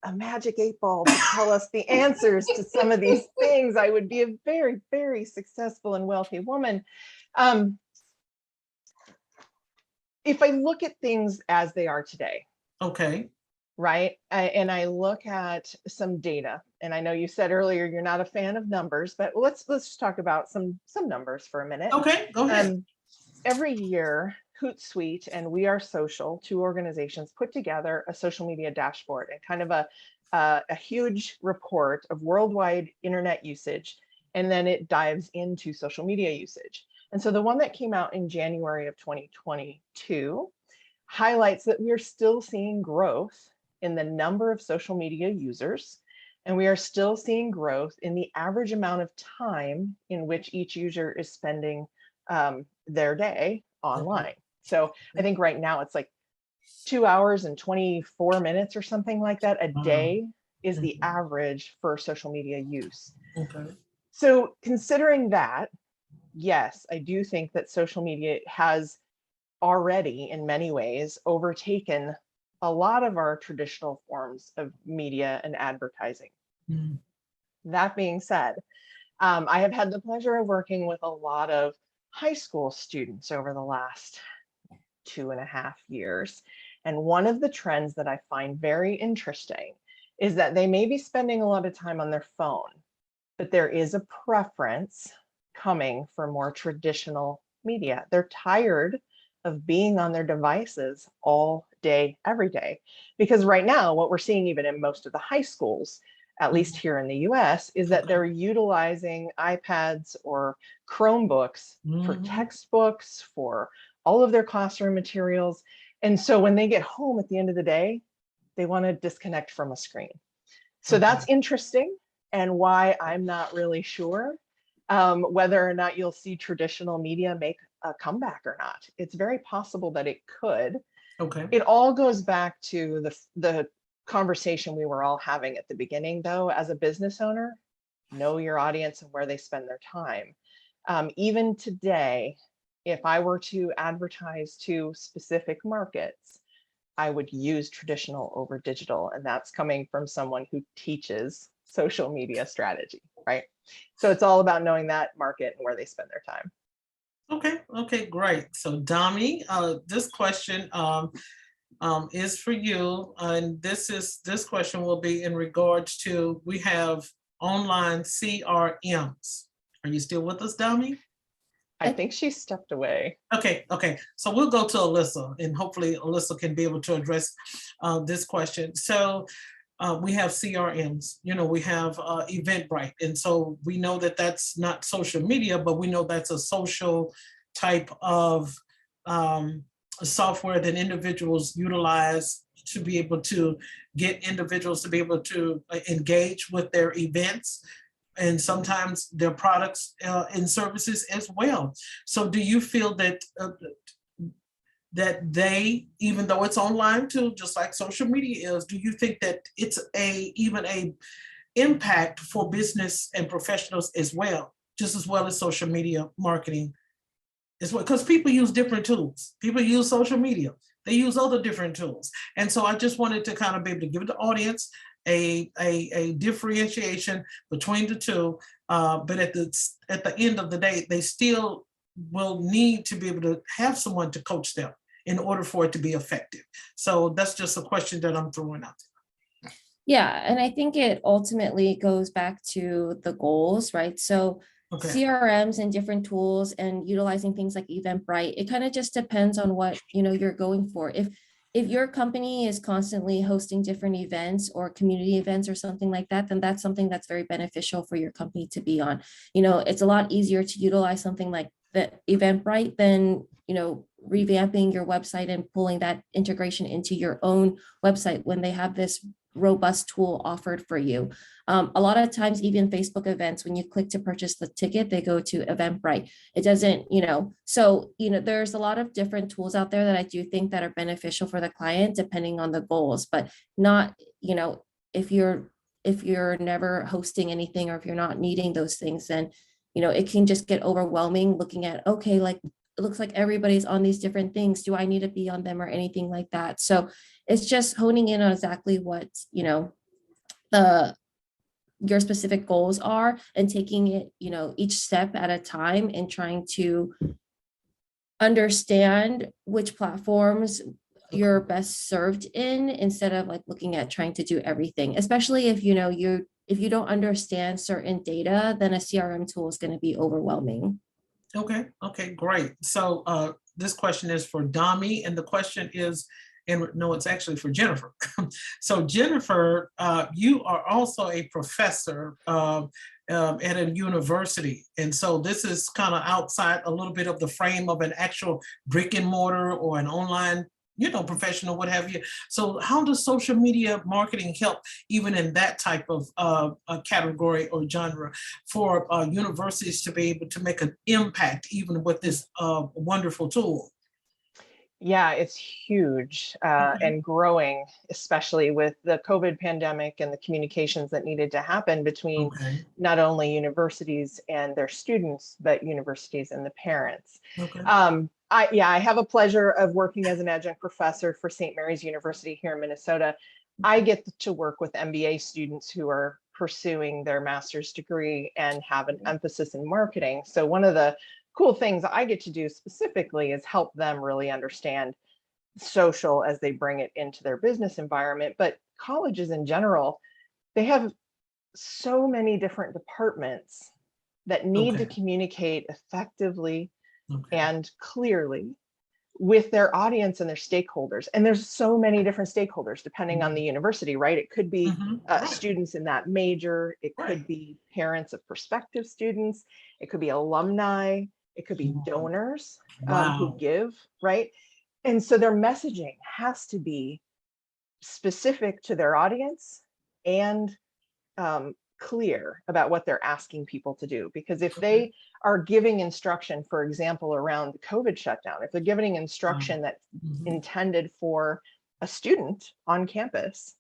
a magic 8 ball to tell us the answers to some of these things, I would be a very, very successful and wealthy woman. If I look at things as they are today, okay, right, and I look at some data, and I know you said earlier you're not a fan of numbers, but let's just talk about some numbers for a minute. Okay, go ahead. Every year, Hootsuite and We Are Social, two organizations, put together a social media dashboard and kind of a huge report of worldwide internet usage, and then it dives into social media usage. And so the one that came out in January of 2022 highlights that we are still seeing growth in the number of social media users, and we are still seeing growth in the average amount of time in which each user is spending their day online. So I think right now it's like 2 hours and 24 minutes or something like that a day is the average for social media use. Okay. So considering that, yes, I do think that social media has already in many ways overtaken a lot of our traditional forms of media and advertising. That being said, I have had the pleasure of working with a lot of high school students over the last 2.5 years. And one of the trends that I find very interesting is that they may be spending a lot of time on their phone, but there is a preference coming for more traditional media. They're tired of being on their devices all day, every day. Because right now, what we're seeing even in most of the high schools, at least here in the US, is that they're utilizing iPads or Chromebooks for textbooks, for all of their classroom materials. And so when they get home at the end of the day, they want to disconnect from a screen. So that's interesting, and why I'm not really sure whether or not you'll see traditional media make a comeback or not. It's very possible that it could. Okay. It all goes back to the conversation we were all having at the beginning, though. As a business owner, know your audience and where they spend their time. Even today, if I were to advertise to specific markets, I would use traditional over digital, and that's coming from someone who teaches social media strategy, right? So it's all about knowing that market and where they spend their time. Okay, great. So Dami, this question is for you, and this question will be in regards to, we have online CRMs. Are you still with us, Dami? I think she stepped away. Okay. So we'll go to Alyssa, and hopefully Alyssa can be able to address this question. So we have CRMs, we have Eventbrite. And so we know that that's not social media, but we know that's a social type of software that individuals utilize to be able to get individuals to be able to engage with their events and sometimes their products and services as well. So do you feel that that they, even though it's online too, just like social media is, do you think that it's even a impact for business and professionals as well, just as well as social media marketing as well? Because people use different tools. People use social media. They use other different tools. And so I just wanted to kind of be able to give the audience a differentiation between the two. But at the end of the day, they still will need to be able to have someone to coach them in order for it to be effective. So that's just a question that I'm throwing out there. Yeah, and I think it ultimately goes back to the goals, right? So Okay. CRMs and different tools and utilizing things like Eventbrite, it kind of just depends on what you're going for. If your company is constantly hosting different events or community events or something like that, then that's something that's very beneficial for your company to be on. It's a lot easier to utilize something like the Eventbrite than revamping your website and pulling that integration into your own website when they have this robust tool offered for you. A lot of times, even Facebook events, when you click to purchase the ticket, they go to Eventbrite. It doesn't, so, there's a lot of different tools out there that I do think that are beneficial for the client, depending on the goals, but not, if you're never hosting anything, or if you're not needing those things, then, it can just get overwhelming looking at, okay, like, it looks like everybody's on these different things. Do I need to be on them or anything like that? So it's just honing in on exactly what, your specific goals are, and taking it, each step at a time, and trying to understand which platforms you're best served in, instead of like looking at trying to do everything, especially if, if you don't understand certain data, then a CRM tool is going to be overwhelming. Okay, great. So this question is for Dami, and the question is, and no, it's actually for Jennifer. So Jennifer, you are also a professor at a university. And so this is kind of outside a little bit of the frame of an actual brick and mortar or an online professional, what have you. So how does social media marketing help even in that type of category or genre for universities to be able to make an impact even with this wonderful tool? Yeah, it's huge and growing, especially with the COVID pandemic and the communications that needed to happen between not only universities and their students, but universities and the parents. I have a pleasure of working as an adjunct professor for St. Mary's University here in Minnesota. I get to work with MBA students who are pursuing their master's degree and have an emphasis in marketing. So one of the cool things I get to do specifically is help them really understand social as they bring it into their business environment. But colleges in general, they have so many different departments that need to communicate effectively and clearly with their audience and their stakeholders. And there's so many different stakeholders depending on the university, right? It could be students in that major, it could be parents of prospective students, it could be alumni, it could be donors who give, right? And so their messaging has to be specific to their audience and clear about what they're asking people to do. Because if they are giving instruction, for example, around the COVID shutdown, if they're giving instruction that's intended for a student on campus,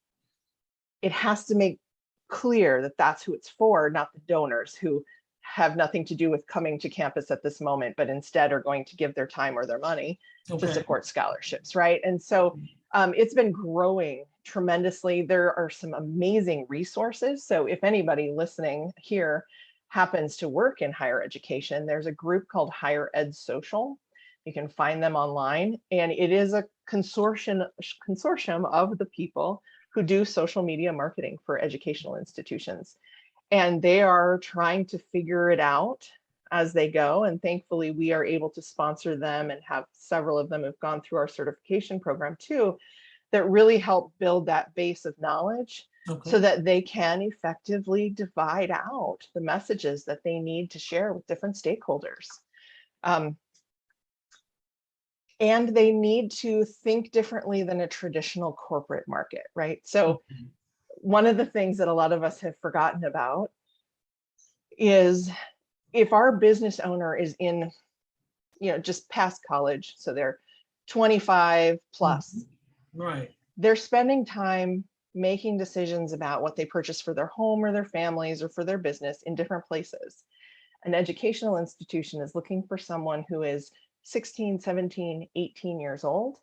it has to make clear that that's who it's for, not the donors who have nothing to do with coming to campus at this moment, but instead are going to give their time or their money to support scholarships, right? And so it's been growing tremendously. There are some amazing resources. So if anybody listening here happens to work in higher education, there's a group called Higher Ed Social. You can find them online, and it is a consortium of the people who do social media marketing for educational institutions. And they are trying to figure it out as they go. And thankfully, we are able to sponsor them, and have several of them have gone through our certification program too, that really help build that base of knowledge Okay. so that they can effectively divide out the messages that they need to share with different stakeholders. And they need to think differently than a traditional corporate market, right? So one of the things that a lot of us have forgotten about is if our business owner is in, just past college, so they're 25 plus, Right. they're spending time making decisions about what they purchase for their home or their families or for their business in different places. An educational institution is looking for someone who is 16, 17, 18 years old,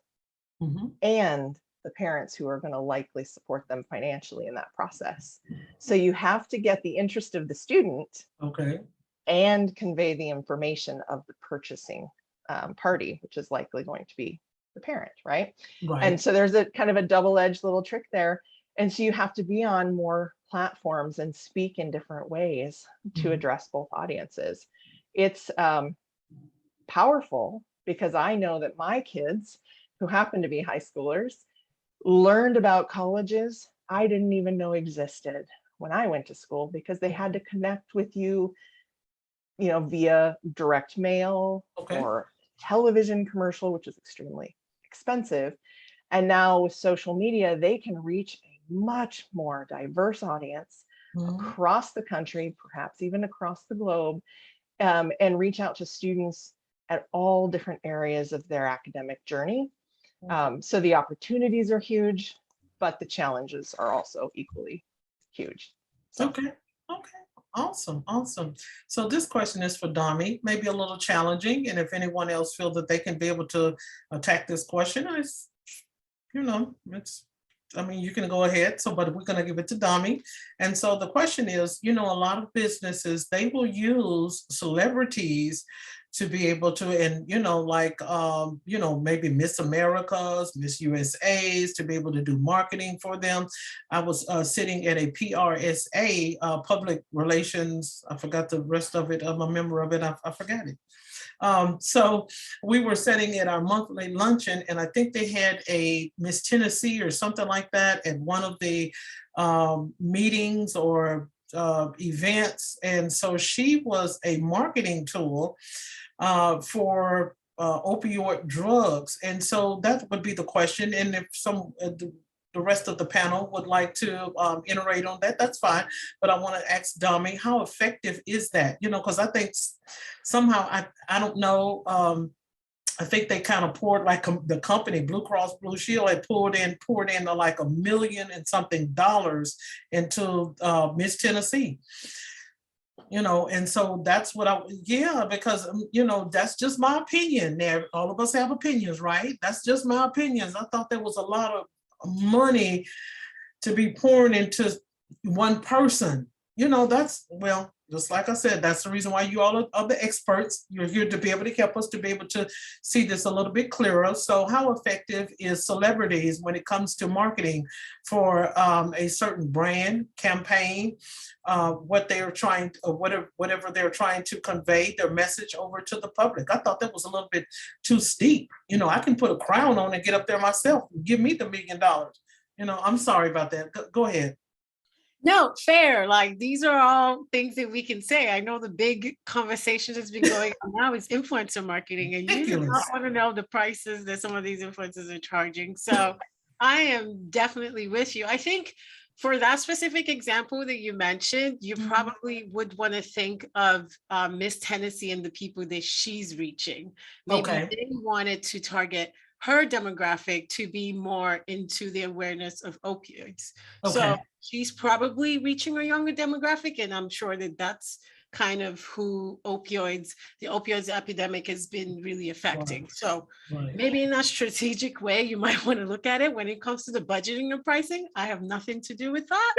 and the parents who are going to likely support them financially in that process. So you have to get the interest of the student, Okay. and convey the information of the purchasing party, which is likely going to be the parent, right? Right. And so there's a kind of a double-edged little trick there. And so you have to be on more platforms and speak in different ways to address both audiences. It's powerful because I know that my kids, who happen to be high schoolers, learned about colleges I didn't even know existed when I went to school, because they had to connect with you, via direct mail or television commercial, which is extremely expensive. And now with social media, they can reach a much more diverse audience across the country, perhaps even across the globe, and reach out to students at all different areas of their academic journey. So the opportunities are huge, but the challenges are also equally huge. So. Okay. Awesome. So this question is for Dami, maybe a little challenging. And if anyone else feels that they can be able to attack this question, you can go ahead. But we're going to give it to Dami. And so the question is, a lot of businesses, they will use celebrities to be able to, and maybe Miss Americas, Miss USA's, to be able to do marketing for them. I was sitting at a PRSA, public relations, I forgot the rest of it, I'm a member of it, I forgot it. So we were sitting at our monthly luncheon, and I think they had a Miss Tennessee or something like that at one of the meetings or events. And so she was a marketing tool for opioid drugs. And so that would be the question. And if the rest of the panel would like to iterate on that, that's fine. But I want to ask Dami, how effective is that? Because I think somehow, I don't know, I think they kind of poured, like the company Blue Cross Blue Shield had poured in like $1 million and something into Miss Tennessee. And so that's what because, that's just my opinion there. All of us have opinions, right? That's just my opinions. I thought there was a lot of money to be pouring into one person. Just like I said, that's the reason why you all are the experts. You're here to be able to help us to be able to see this a little bit clearer. So how effective is celebrities when it comes to marketing for a certain brand campaign, what they're trying, whatever they're trying to convey, their message over to the public? I thought that was a little bit too steep. I can put a crown on and get up there myself. Give me the $1 million. I'm sorry about that. Go ahead. No, fair. Like, these are all things that we can say. I know the big conversation that's been going on now is influencer marketing, and you do not want to know the prices that some of these influencers are charging. So I am definitely with you. I think for that specific example that you mentioned, you probably would want to think of Miss Tennessee and the people that she's reaching. Maybe they wanted to target her demographic to be more into the awareness of opioids. So she's probably reaching a younger demographic, and I'm sure that that's kind of who the opioids epidemic has been really affecting. So maybe in a strategic way, you might want to look at it when it comes to the budgeting and pricing. I have nothing to do with that.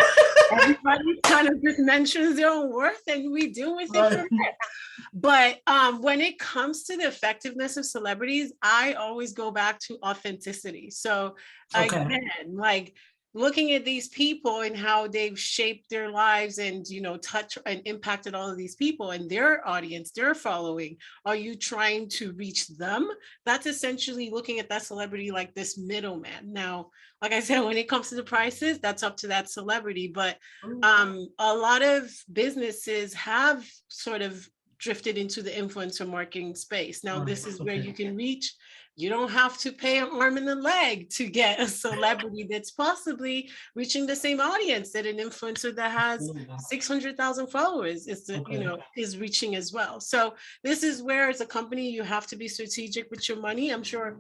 Everybody kind of just mentions their own worth, and we deal with it from there. But when it comes to the effectiveness of celebrities, I always go back to authenticity. So again, like, looking at these people and how they've shaped their lives and, you know, touch and impacted all of these people and their audience, their following, are you trying to reach them? That's essentially looking at that celebrity like this middleman. Now, like I said, when it comes to the prices, that's up to that celebrity. But a lot of businesses have sort of drifted into the influencer marketing space. Now, this is where you can reach. You don't have to pay an arm and a leg to get a celebrity that's possibly reaching the same audience that an influencer that has 600,000 followers is, you know, is reaching as well. So this is where, as a company, you have to be strategic with your money. I'm sure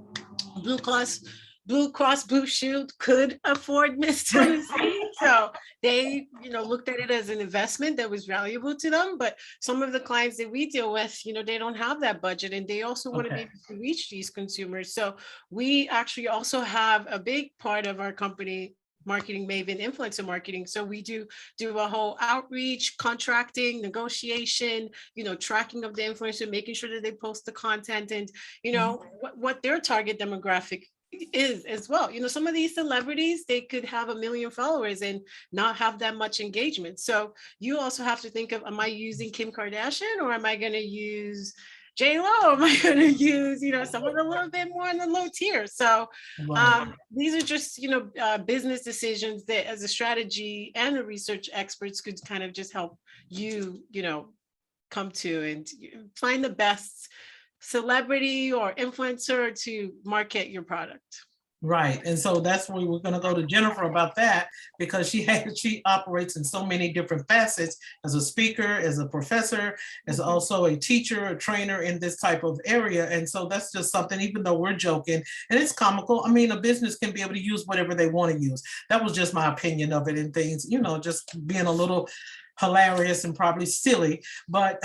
Blue Cross Blue Shield could afford Miss Tennessee. So they, you know, looked at it as an investment that was valuable to them. But some of the clients that we deal with, you know, they don't have that budget and they also want to be able to reach these consumers. So we actually also have a big part of our company, Marketing Maven, influencer marketing. So we do a whole outreach, contracting, negotiation, you know, tracking of the influencer, making sure that they post the content and, you know, what their target demographic is as well. You know, some of these celebrities, they could have 1 million followers and not have that much engagement. So you also have to think of, am I using Kim Kardashian or am I going to use J-Lo? Am I going to use, you know, someone a little bit more in the low tier? So these are just, you know, business decisions that as a strategy and the research experts could kind of just help you, you know, come to and find the best celebrity or influencer to market your product. Right. And so that's where we're going to go to Jennifer about that, because she operates in so many different facets as a speaker, as a professor, as also a teacher, a trainer in this type of area. And so that's just something, even though we're joking and it's comical, I mean, a business can be able to use whatever they want to use. That was just my opinion of it and things, you know, just being a little hilarious and probably silly, but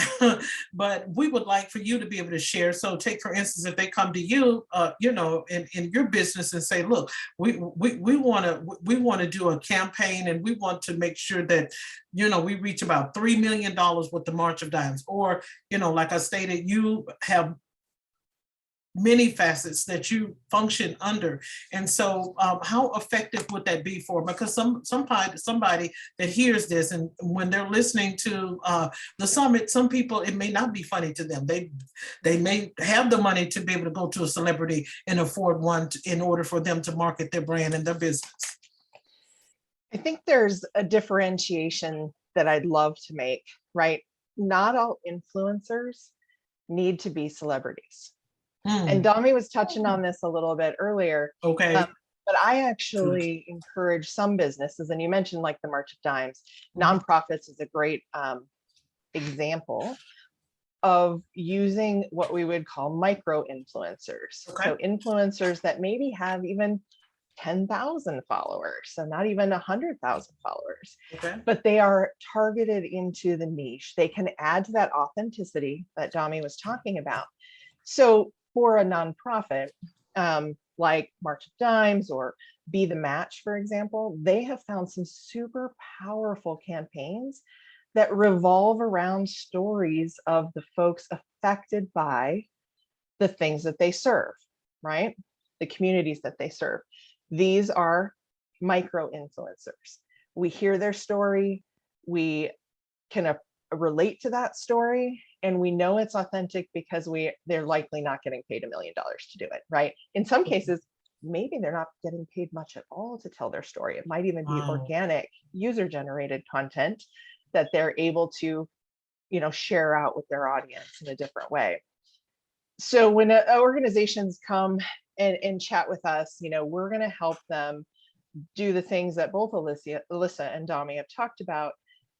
but we would like for you to be able to share. So take, for instance, if they come to you, you know, in your business and say, look, we want to do a campaign and we want to make sure that, you know, we reach about $3 million with the March of Dimes, or, you know, like I stated, you have many facets that you function under. And so how effective would that be for, because somebody that hears this and when they're listening to the summit, some people, it may not be funny to them. They may have the money to be able to go to a celebrity and afford one in order for them to market their brand and their business. I think there's a differentiation that I'd love to make, right? Not all influencers need to be celebrities. And Dami was touching on this a little bit earlier. Okay. But I actually encourage some businesses, and you mentioned like the March of Dimes, nonprofits is a great example of using what we would call micro influencers. So influencers that maybe have even 10,000 followers, so not even 100,000 followers, but they are targeted into the niche. They can add to that authenticity that Dami was talking about. So for a nonprofit, like March of Dimes or Be the Match, for example, they have found some super powerful campaigns that revolve around stories of the folks affected by the things that they serve, right? The communities that they serve. These are micro influencers. We hear their story, we can relate to that story, and we know it's authentic because they're likely not getting paid $1 million to do it, right? In some cases, maybe they're not getting paid much at all to tell their story. It might even be organic, user-generated content that they're able to, you know, share out with their audience in a different way. So when organizations come and chat with us, you know, we're going to help them do the things that both Alyssa and Dami have talked about,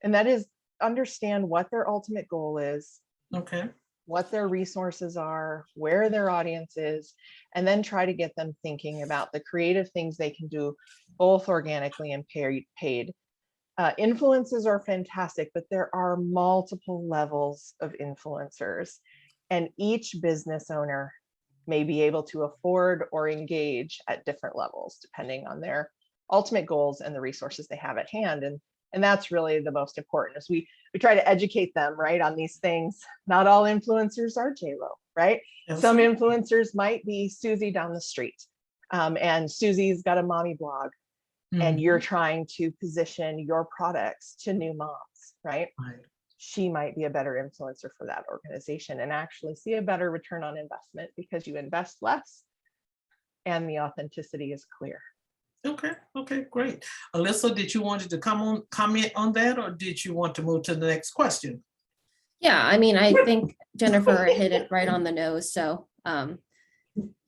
and that is understand what their ultimate goal is, what their resources are, where their audience is, and then try to get them thinking about the creative things they can do, both organically and paid. Influencers are fantastic, but there are multiple levels of influencers, and each business owner may be able to afford or engage at different levels, depending on their ultimate goals and the resources they have at hand. And that's really the most important, is we try to educate them, right, on these things. Not all influencers are J-Lo, right? Some influencers might be Susie down the street, and Susie's got a mommy blog, and you're Mhm. trying to position your products to new moms, right? Right. She might be a better influencer for that organization and actually see a better return on investment because you invest less and the authenticity is clear. Okay, okay, great. Alyssa, did you want to comment on that, or did you want to move to the next question? Yeah, I mean, I think Jennifer hit it right on the nose. So,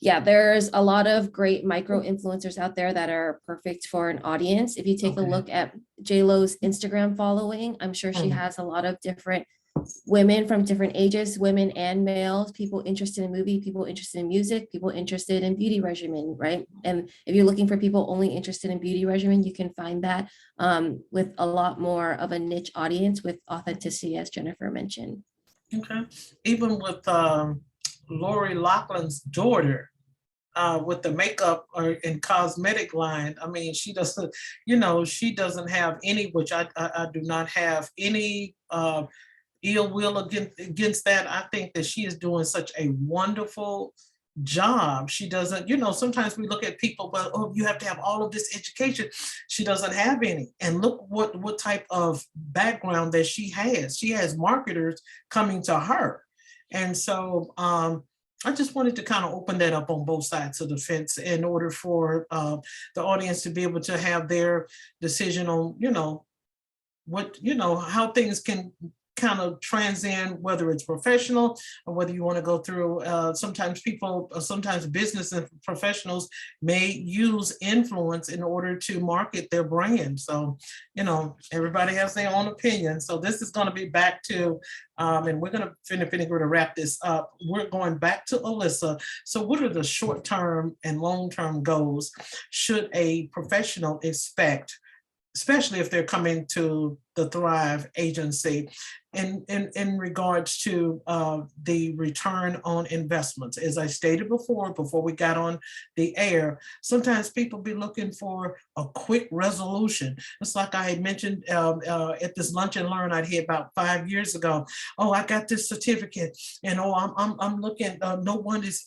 yeah, there's a lot of great micro influencers out there that are perfect for an audience. If you take a Okay. look at JLo's Instagram following, I'm sure she Mhm. has a lot of different women from different ages, women and males, people interested in movie, people interested in music, people interested in beauty regimen, right? And if you're looking for people only interested in beauty regimen, you can find that with a lot more of a niche audience with authenticity, as Jennifer mentioned. Okay, even with Lori Loughlin's daughter, with the makeup or and cosmetic line. I mean, she doesn't, she doesn't have any, which I do not have any ill will against that. I think that she is doing such a wonderful job. She doesn't, sometimes we look at people, but oh, you have to have all of this education. She doesn't have any. And look what type of background that she has. She has marketers coming to her. And so I just wanted to kind of open that up on both sides of the fence in order for the audience to be able to have their decision on, how things can kind of transcend, whether it's professional or whether you want to go through, sometimes business and professionals may use influence in order to market their brand. So, everybody has their own opinion. So this is going to be back to, and we're going to wrap this up. We're going back to Alyssa. So what are the short-term and long-term goals should a professional expect, especially if they're coming to the Thrive agency, in regards to the return on investments? As I stated before we got on the air, sometimes people be looking for a quick resolution. It's like I had mentioned at this lunch and learn I had about 5 years ago. Oh, I got this certificate, and I'm looking. No one is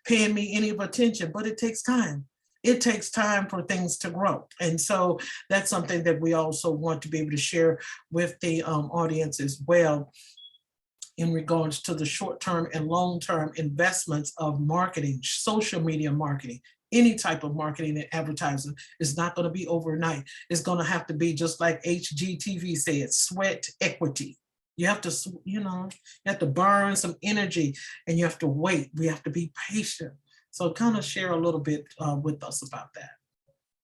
paying me any attention, but it takes time. It takes time for things to grow. And so that's something that we also want to be able to share with the audience as well, in regards to the short-term and long-term investments of marketing, social media marketing. Any type of marketing and advertising is not going to be overnight. It's going to have to be, just like HGTV said, sweat equity. You have to, you have to burn some energy, and you have to wait. We have to be patient. So kind of share a little bit with us about that.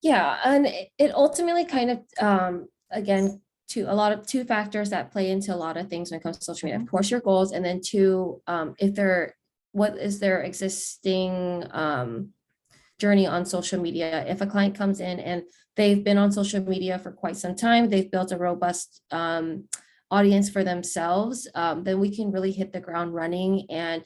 Yeah, and it ultimately kind of, again, two factors that play into a lot of things when it comes to social media. Of course, your goals, and then two, what is their existing journey on social media. If a client comes in and they've been on social media for quite some time, they've built a robust audience for themselves, then we can really hit the ground running and,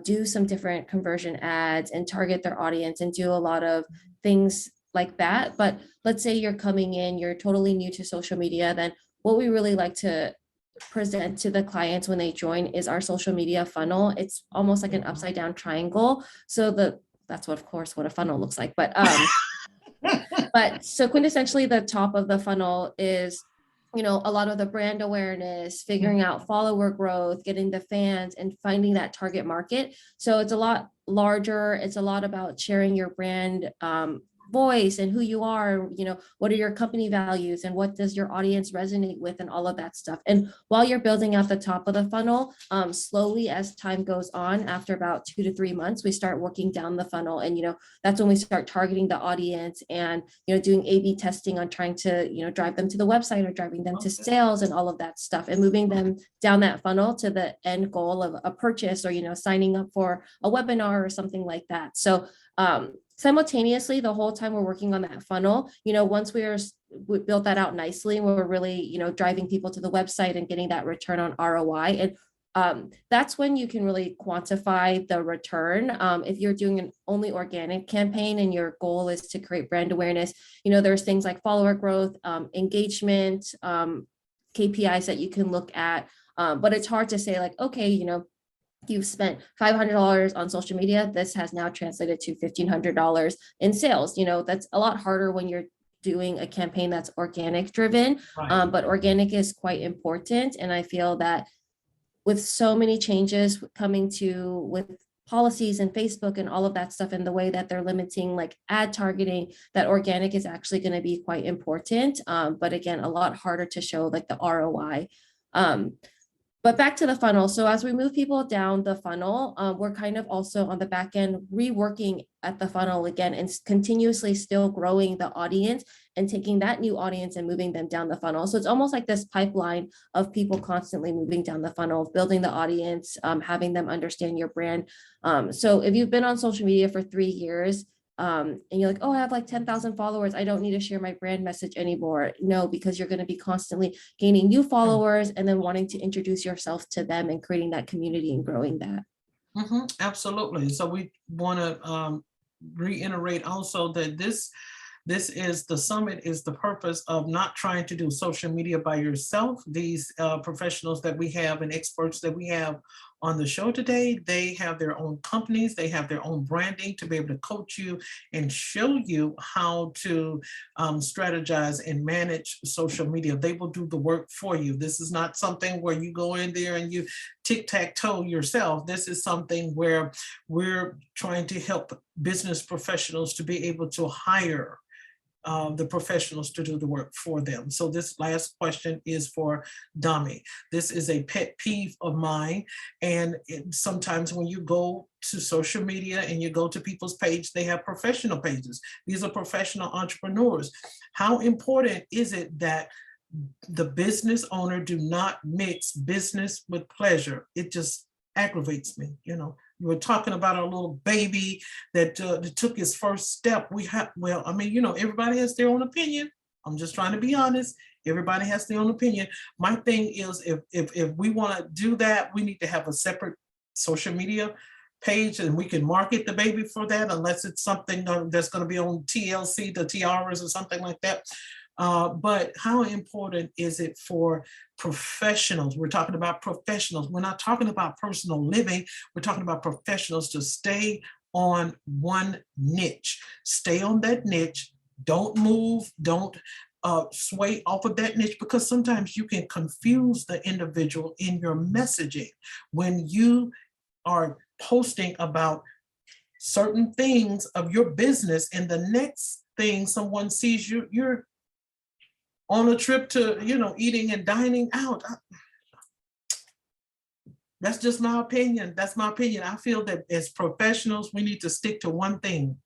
do some different conversion ads and target their audience and do a lot of things like that. But let's say you're coming in, you're totally new to social media, then what we really like to present to the clients when they join is our social media funnel. It's almost like an upside down triangle. So that's what, of course, what a funnel looks like. But so quintessentially the top of the funnel is, a lot of the brand awareness, figuring out follower growth, getting the fans and finding that target market. So it's a lot larger. It's a lot about sharing your brand voice and who you are, what are your company values and what does your audience resonate with and all of that stuff. And while you're building out the top of the funnel, slowly as time goes on, after about 2 to 3 months, we start working down the funnel. And, that's when we start targeting the audience and, doing A/B testing on trying to, drive them to the website or driving them to sales and all of that stuff and moving them down that funnel to the end goal of a purchase or, signing up for a webinar or something like that. So, simultaneously, the whole time we're working on that funnel, once we built that out nicely, we're really, driving people to the website and getting that return on ROI. And that's when you can really quantify the return. If you're doing an only organic campaign and your goal is to create brand awareness, there's things like follower growth, engagement, KPIs that you can look at. But it's hard to say like, okay, you've spent $500 on social media. This has now translated to $1,500 in sales. That's a lot harder when you're doing a campaign that's organic driven, Right. but organic is quite important. And I feel that with so many changes coming to with policies and Facebook and all of that stuff and the way that they're limiting like ad targeting, that organic is actually going to be quite important. But again, a lot harder to show like the ROI. But back to the funnel. So as we move people down the funnel, we're kind of also on the back end reworking at the funnel again and continuously still growing the audience and taking that new audience and moving them down the funnel. So it's almost like this pipeline of people constantly moving down the funnel, building the audience, having them understand your brand. So if you've been on social media for 3 years, and you're like, oh, I have like 10,000 followers, I don't need to share my brand message anymore. No, because you're going to be constantly gaining new followers and then wanting to introduce yourself to them and creating that community and growing that. Absolutely. So we want to reiterate also that this is the summit is the purpose of not trying to do social media by yourself. These professionals that we have and experts that we have on the show today, they have their own companies, they have their own branding to be able to coach you and show you how to strategize and manage social media. They will do the work for you. This is not something where you go in there and you tic-tac-toe yourself. This is something where we're trying to help business professionals to be able to hire the professionals to do the work for them. So this last question is for Dami. This is a pet peeve of mine. And sometimes when you go to social media and you go to people's page, they have professional pages. These are professional entrepreneurs. How important is it that the business owner do not mix business with pleasure? It just aggravates me, you know. You were talking about a little baby that took his first step. Well, I mean, you know, everybody has their own opinion. I'm just trying to be honest. Everybody has their own opinion. My thing is, if we want to do that, we need to have a separate social media page and we can market the baby for that, unless it's something that's going to be on TLC, the tiaras or something like that. But how important is it for professionals? We're talking about professionals. We're not talking about personal living. We're talking about professionals to stay on one niche. Stay on that niche. Don't move. Don't sway off of that niche, because sometimes you can confuse the individual in your messaging when you are posting about certain things of your business, and the next thing someone sees you're on a trip to, you know, eating and dining out. That's just my opinion. That's my opinion. I feel that as professionals, we need to stick to one thing.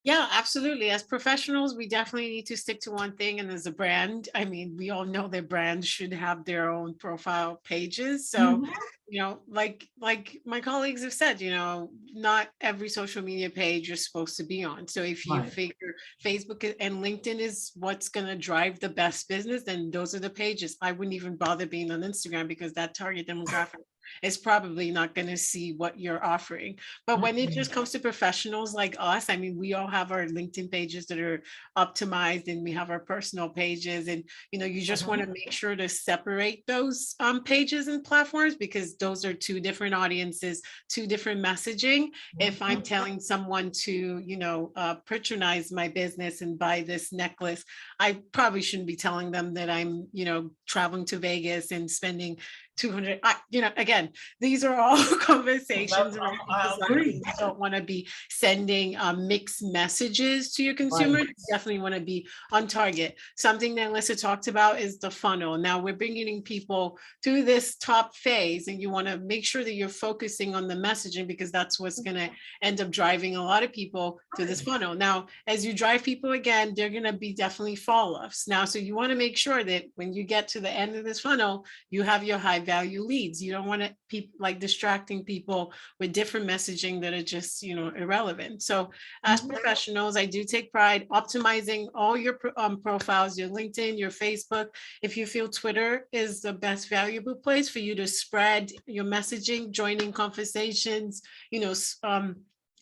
Yeah, absolutely. As professionals, we definitely need to stick to one thing. And as a brand, I mean, we all know that brands should have their own profile pages. So, you know, like my colleagues have said, you know, not every social media page you're supposed to be on. So if you Right. figure Facebook and LinkedIn is what's going to drive the best business, then those are the pages. I wouldn't even bother being on Instagram, because that target demographic is probably not going to see what you're offering. But when it just comes to professionals like us, I mean, we all have our LinkedIn pages that are optimized, and we have our personal pages, and you know, you just want to make sure to separate those pages and platforms, because those are two different audiences, two different messaging. If I'm telling someone to, you know, patronize my business and buy this necklace, I probably shouldn't be telling them that I'm, you know, traveling to Vegas and spending 200, you know, again, these are all conversations. I agree. You don't want to be sending mixed messages to your consumer. Right. You definitely want to be on target. Something that Alyssa talked about is the funnel. Now we're bringing people to this top phase, and you want to make sure that you're focusing on the messaging, because that's what's going to end up driving a lot of people to this funnel. Now, as you drive people, again, they're going to be definitely fall offs. Now, so you want to make sure that when you get to the end of this funnel, you have your high value leads. You don't want to people like distracting people with different messaging that are just, you know, irrelevant. So as professionals, I do take pride optimizing all your profiles, your LinkedIn, your Facebook. If you feel Twitter is the best valuable place for you to spread your messaging, joining conversations, you know,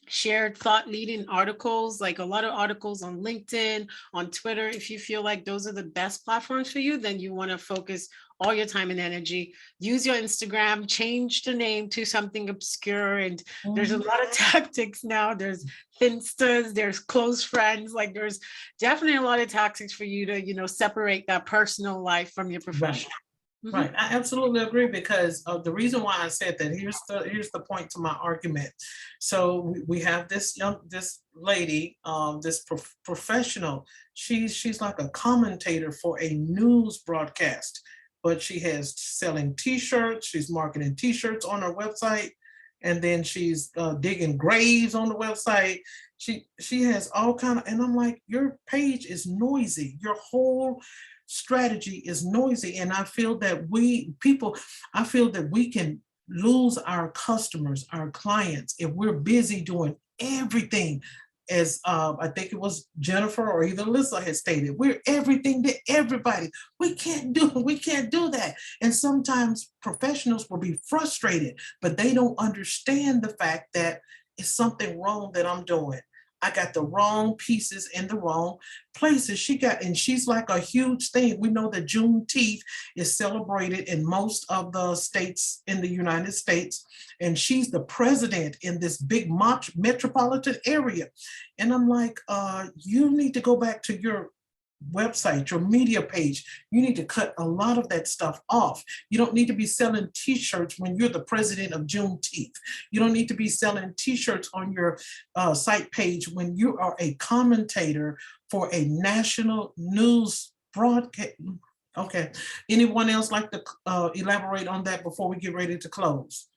shared thought leading articles, like a lot of articles on LinkedIn, on Twitter. If you feel like those are the best platforms for you, then you want to focus all your time and energy. Use your Instagram, change the name to something obscure. And there's a lot of tactics now. There's Finstas, there's close friends. Like there's definitely a lot of tactics for you to, separate that personal life from your professional. Right, I absolutely agree, because the reason why I said that, here's the point to my argument. So we have this lady, this professional. She's like a commentator for a news broadcast, but she has selling T-shirts. She's marketing T-shirts on her website, and then she's digging graves on the website. She has all kind of, and I'm like, your page is noisy. Your whole strategy is noisy, and I feel that we can lose our customers, our clients, if we're busy doing everything. As I think it was Jennifer or either Alyssa had stated, we're everything to everybody. We can't do that. And sometimes professionals will be frustrated, but they don't understand the fact that it's something wrong that I'm doing. I got the wrong pieces in the wrong places. And she's like a huge thing. We know that Juneteenth is celebrated in most of the states in the United States, and she's the president in this big metropolitan area. And I'm like, you need to go back to your website, your media page. You need to cut a lot of that stuff off. You don't need to be selling T-shirts when you're the president of Juneteenth. You don't need to be selling T-shirts on your site page when you are a commentator for a national news broadcast. Okay. Anyone else like to elaborate on that before we get ready to close?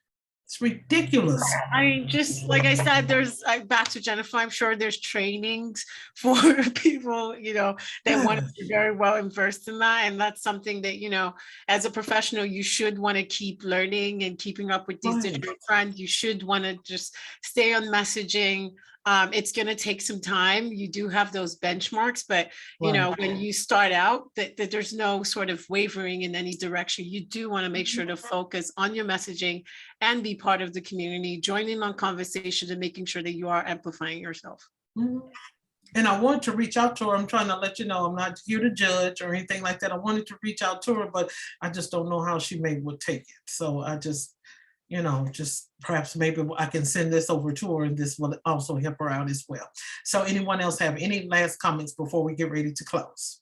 It's ridiculous. I mean, just like I said, there's back to Jennifer, I'm sure there's trainings for people, that want to be very well immersed in that. And that's something that, as a professional, you should want to keep learning and keeping up with these digital trends. You should want to just stay on messaging. It's going to take some time. You do have those benchmarks, but when you start out, that there's no sort of wavering in any direction. You do want to make sure to focus on your messaging and be part of the community, joining on conversations and making sure that you are amplifying yourself. And I want to reach out to her. I'm trying to let you know, I'm not here to judge or anything like that. I wanted to reach out to her, but I just don't know how she would take it. So I just, just perhaps maybe I can send this over to her, and this will also help her out as well. So anyone else have any last comments before we get ready to close?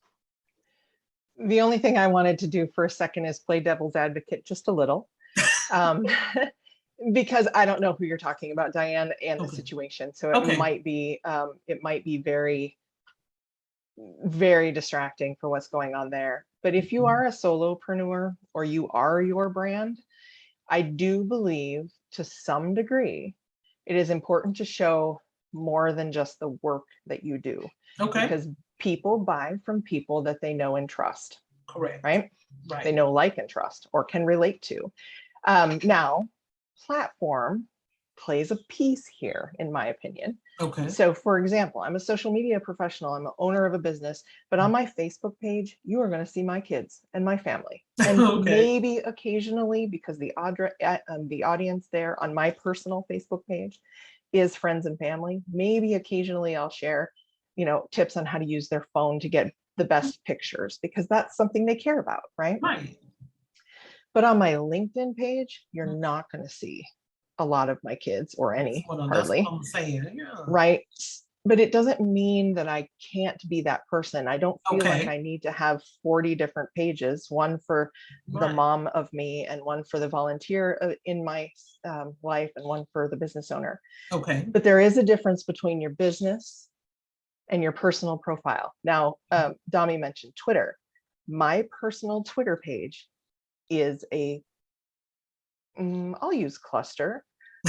The only thing I wanted to do for a second is play devil's advocate just a little. Because I don't know who you're talking about, Diane, and the situation. So it might be very, very distracting for what's going on there. But if you are a solopreneur or you are your brand, I do believe to some degree, it is important to show more than just the work that you do. Because people buy from people that they know and trust. Correct. Right? They know, like, and trust, or can relate to. Now, platform plays a piece here, in my opinion. So for example, I'm a social media professional, I'm an owner of a business, but on my Facebook page, you are going to see my kids and my family. And maybe occasionally, because the audience there on my personal Facebook page is friends and family, maybe occasionally I'll share, tips on how to use their phone to get the best pictures, because that's something they care about, right? But on my LinkedIn page, you're not going to see a lot of my kids, or any, hardly. That's what I'm saying. Right. But it doesn't mean that I can't be that person. I don't feel like I need to have 40 different pages, one for the mom of me, and one for the volunteer in my life, and one for the business owner. But there is a difference between your business and your personal profile. Now, Dami mentioned Twitter. My personal Twitter page is I'll use cluster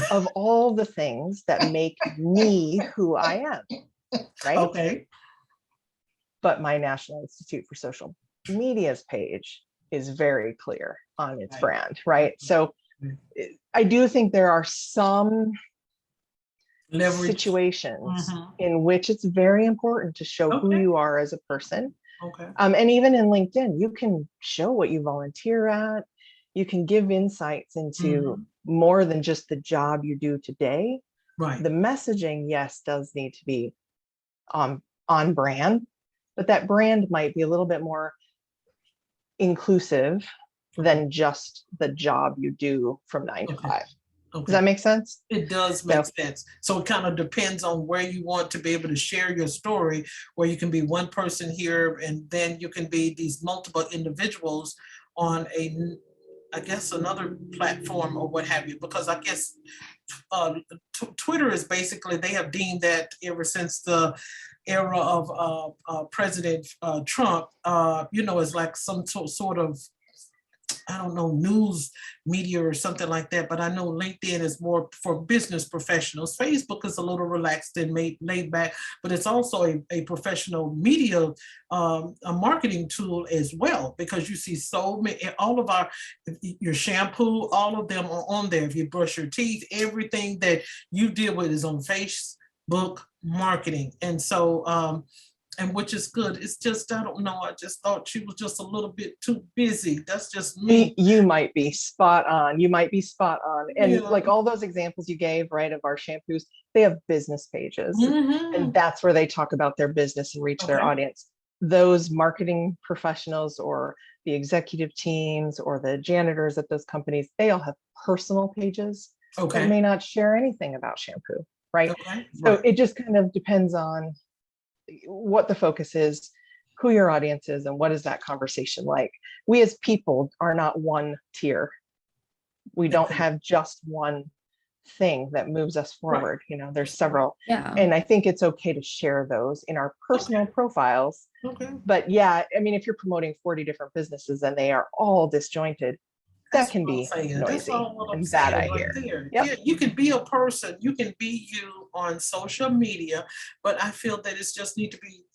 of all the things that make me who I am, right? But my National Institute for Social Media's page is very clear on its brand, right? So I do think there are some situations in which it's very important to show who you are as a person. And even in LinkedIn, you can show what you volunteer at. You can give insights into more than just the job you do today. The messaging, yes, does need to be on brand, but that brand might be a little bit more inclusive than just the job you do from 9 to Okay. 5. Okay. Does that make sense? It does make sense. So it kind of depends on where you want to be able to share your story, where you can be one person here and then you can be these multiple individuals on I guess another platform or what have you, because I guess Twitter is basically, they have deemed that ever since the era of President Trump, is like some sort of, I don't know, news media or something like that, but I know LinkedIn is more for business professionals. Facebook is a little relaxed and laid back, but it's also a professional media, a marketing tool as well, because you see so many, all of your shampoo, all of them are on there. If you brush your teeth, everything that you deal with is on Facebook marketing. And so, and which is good. It's just, I don't know, I just thought she was just a little bit too busy. That's just me. You might be spot on. You might be spot on. And Yeah. like all those examples you gave, right, of our shampoos, they have business pages. Mhm. And that's where they talk about their business and reach their Okay. audience. Those marketing professionals or the executive teams or the janitors at those companies, they all have personal pages that Okay. may not share anything about shampoo, right? Okay. So Right. it just kind of depends on what the focus is, who your audience is, and what is that conversation like. We as people are not one tier. We don't Okay. have just one thing that moves us forward. There's several. Yeah. And I think it's okay to share those in our personal profiles. Okay. But yeah, I mean, if you're promoting 40 different businesses and they are all disjointed, that That's can what I'm be saying. That's noisy. all what I'm And that I saying right hear. there. Yep. Yeah, you can be a person, you can be you on social media, but I feel that it's just need to be,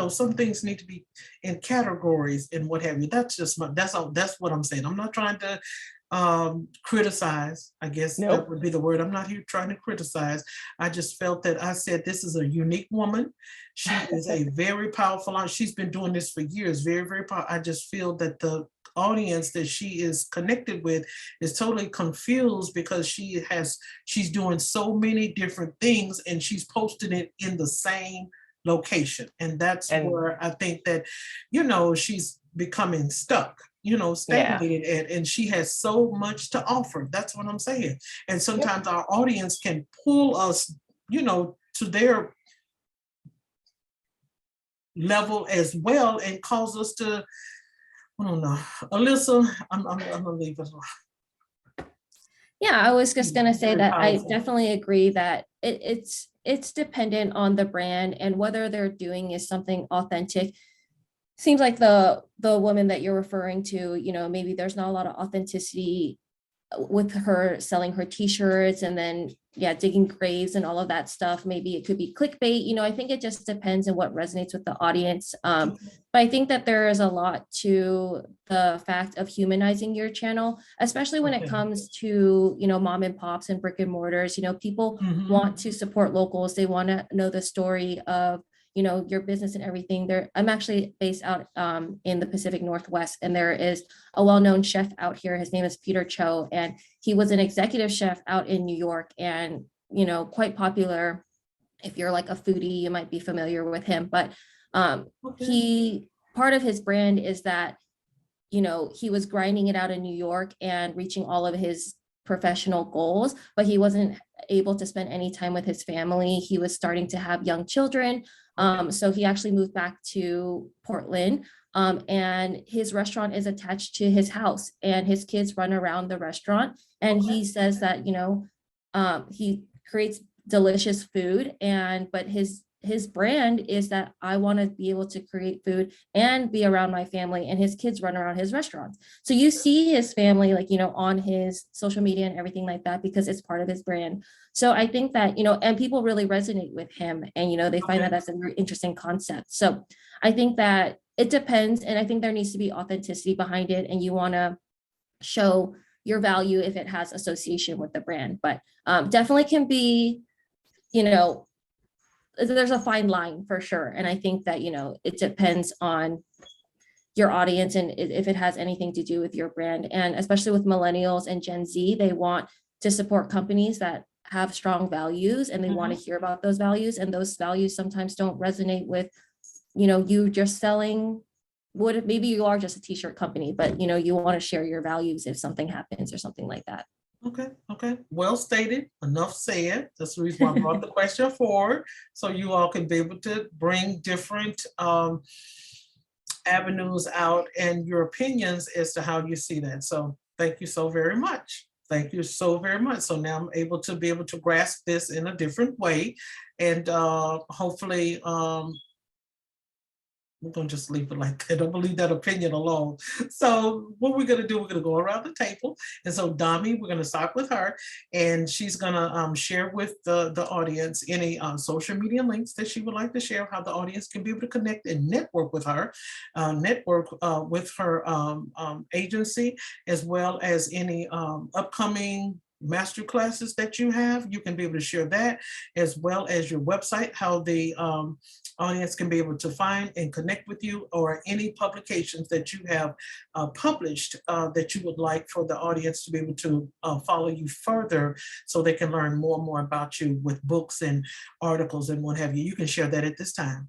some things need to be in categories and what have you. That's just that's all, that's what I'm saying. I'm not trying to criticize, I guess that Nope. would be the word. I'm not here trying to criticize. I just felt that I said this is a unique woman. She is a very powerful, she's been doing this for years, very, very powerful. I just feel that the audience that she is connected with is totally confused because she's doing so many different things and she's posting it in the same location. And that's And where I think that, she's becoming stuck, stagnated at, and she has so much to offer. That's what I'm saying. And sometimes our audience can pull us, to their level as well and cause us to, I don't know. Alyssa, I'm gonna leave it alone. Yeah, I was just gonna say Very that I powerful. definitely agree that it's dependent on the brand and whether they're doing is something authentic. Seems like the woman that you're referring to, maybe there's not a lot of authenticity with her selling her t-shirts and then digging graves and all of that stuff. Maybe it could be clickbait. I think it just depends on what resonates with the audience. But I think that there is a lot to the fact of humanizing your channel, especially when it comes to mom and pops and brick and mortars. People want to support locals. They want to know the story of your business and everything. I'm actually based out in the Pacific Northwest, and there is a well-known chef out here. His name is Peter Cho, and he was an executive chef out in New York and, quite popular. If you're like a foodie, you might be familiar with him, but part of his brand is that, he was grinding it out in New York and reaching all of his professional goals, but he wasn't able to spend any time with his family. He was starting to have young children. So he actually moved back to Portland, and his restaurant is attached to his house and his kids run around the restaurant. And he says that, he creates delicious food but his brand is that I want to be able to create food and be around my family, and his kids run around his restaurants. So you see his family, on his social media and everything like that, because it's part of his brand. So I think that, and people really resonate with him and, they find that that's a very interesting concept. So I think that it depends. And I think there needs to be authenticity behind it. And you want to show your value if it has association with the brand, but definitely can be, there's a fine line for sure. And I think that, it depends on your audience and if it has anything to do with your brand. And especially with millennials and Gen Z, they want to support companies that have strong values and they want to hear about those values. And those values sometimes don't resonate with, you just selling maybe you are just a t-shirt company, but you want to share your values if something happens or something like that. Okay. Well stated, enough said. That's the reason why I brought the question forward. So you all can be able to bring different avenues out and your opinions as to how you see that. So thank you so very much. Thank you so very much. So now I'm able to grasp this in a different way. And hopefully, we're gonna just leave it like that. Don't believe that opinion alone. So what we're gonna do, we're gonna go around the table. And so Dami, we're gonna start with her, and she's gonna share with the audience any social media links that she would like to share, how the audience can be able to connect and network with her, with her agency, as well as any upcoming master classes that you have. You can be able to share that, as well as your website, how the audience can be able to find and connect with you, or any publications that you have published that you would like for the audience to be able to follow you further, so they can learn more and more about you with books and articles and what have you. You can share that at this time.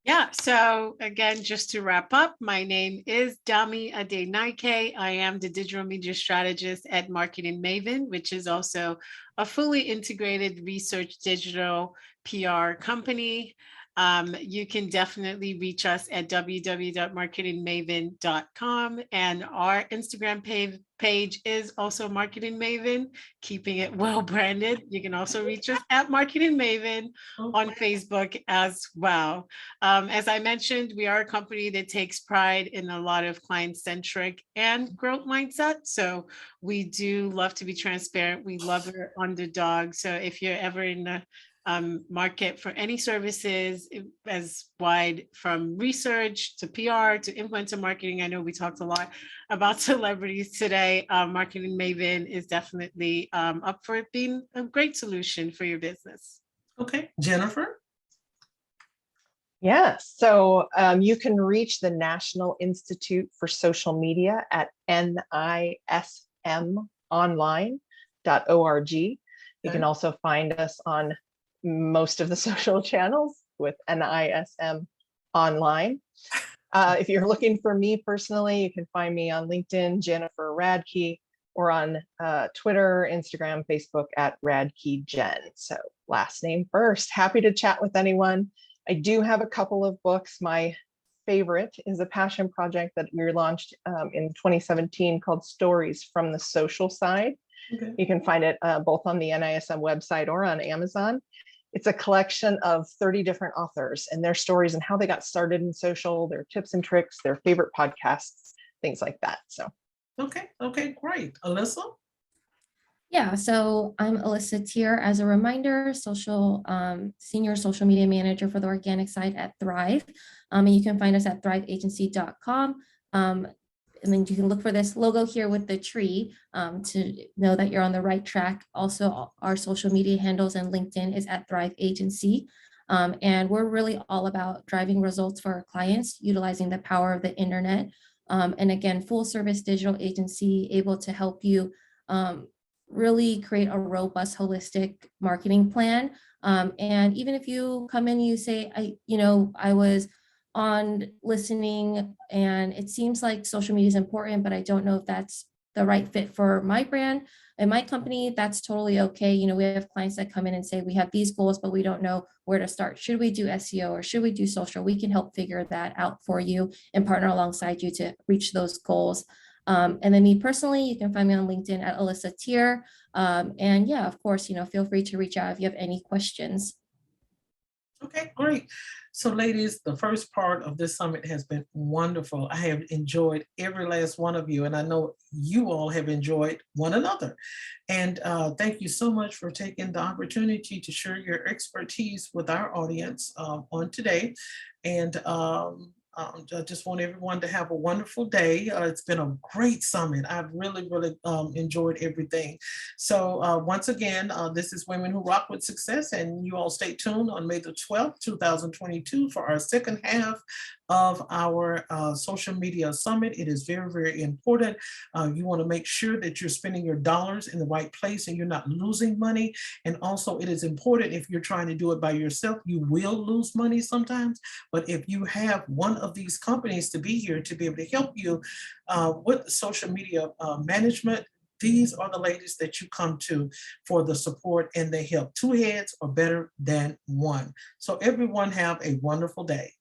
Yeah, so again, just to wrap up, my name is Dami Adenike. I am the digital media strategist at Marketing Maven, which is also a fully integrated research digital PR company. You can definitely reach us at www.marketingmaven.com, and our Instagram page is also Marketing Maven, keeping it well branded. You can also reach us at Marketing Maven on Facebook as well. As I mentioned, we are a company that takes pride in a lot of client-centric and growth mindset. So we do love to be transparent. We love our underdog. So if you're ever in the market for any services as wide from research to PR to influencer marketing, I know we talked a lot about celebrities today. Marketing Maven is definitely up for it being a great solution for your business. Okay, Jennifer. Yes, so you can reach the National Institute for Social Media at nismonline.org. You can also find us on most of the social channels with NISM Online. If you're looking for me personally, you can find me on LinkedIn, Jennifer Radke, or on Twitter, Instagram, Facebook at RadkeJen. So last name first. Happy to chat with anyone. I do have a couple of books. My favorite is a passion project that we launched in 2017 called Stories from the Social Side. Okay. You can find it both on the NISM website or on Amazon. It's a collection of 30 different authors and their stories and how they got started in social, their tips and tricks, their favorite podcasts, things like that. So. Okay, great. Alyssa? Yeah, so I'm Alyssa Tier. As a reminder, senior social media manager for the organic side at Thrive. And you can find us at thriveagency.com. And then you can look for this logo here with the tree to know that you're on the right track. Also, our social media handles and LinkedIn is at Thrive Agency. And we're really all about driving results for our clients, utilizing the power of the internet. And again, full service digital agency able to help you really create a robust, holistic marketing plan. And even if you come in, you say, I was on listening and it seems like social media is important, but I don't know if that's the right fit for my brand and my company, that's totally okay. We have clients that come in and say, we have these goals, but we don't know where to start. Should we do SEO or should we do social? We can help figure that out for you and partner alongside you to reach those goals. And then me personally, you can find me on LinkedIn at Alyssa Tier. And yeah, of course, feel free to reach out if you have any questions. Okay, great. So ladies, the first part of this summit has been wonderful. I have enjoyed every last one of you, and I know you all have enjoyed one another. And thank you so much for taking the opportunity to share your expertise with our audience on today. And I just want everyone to have a wonderful day. It's been a great summit. I've really enjoyed everything. So once again, this is Women Who Rock with Success, and you all stay tuned on May the 12th, 2022 for our second half of our social media summit. It is very, very important. You want to make sure that you're spending your dollars in the right place and you're not losing money. And also it is important, if you're trying to do it by yourself, you will lose money sometimes. But if you have one of these companies to be here to be able to help you with social media management, these are the ladies that you come to for the support, and they help. Two heads are better than one. So everyone have a wonderful day.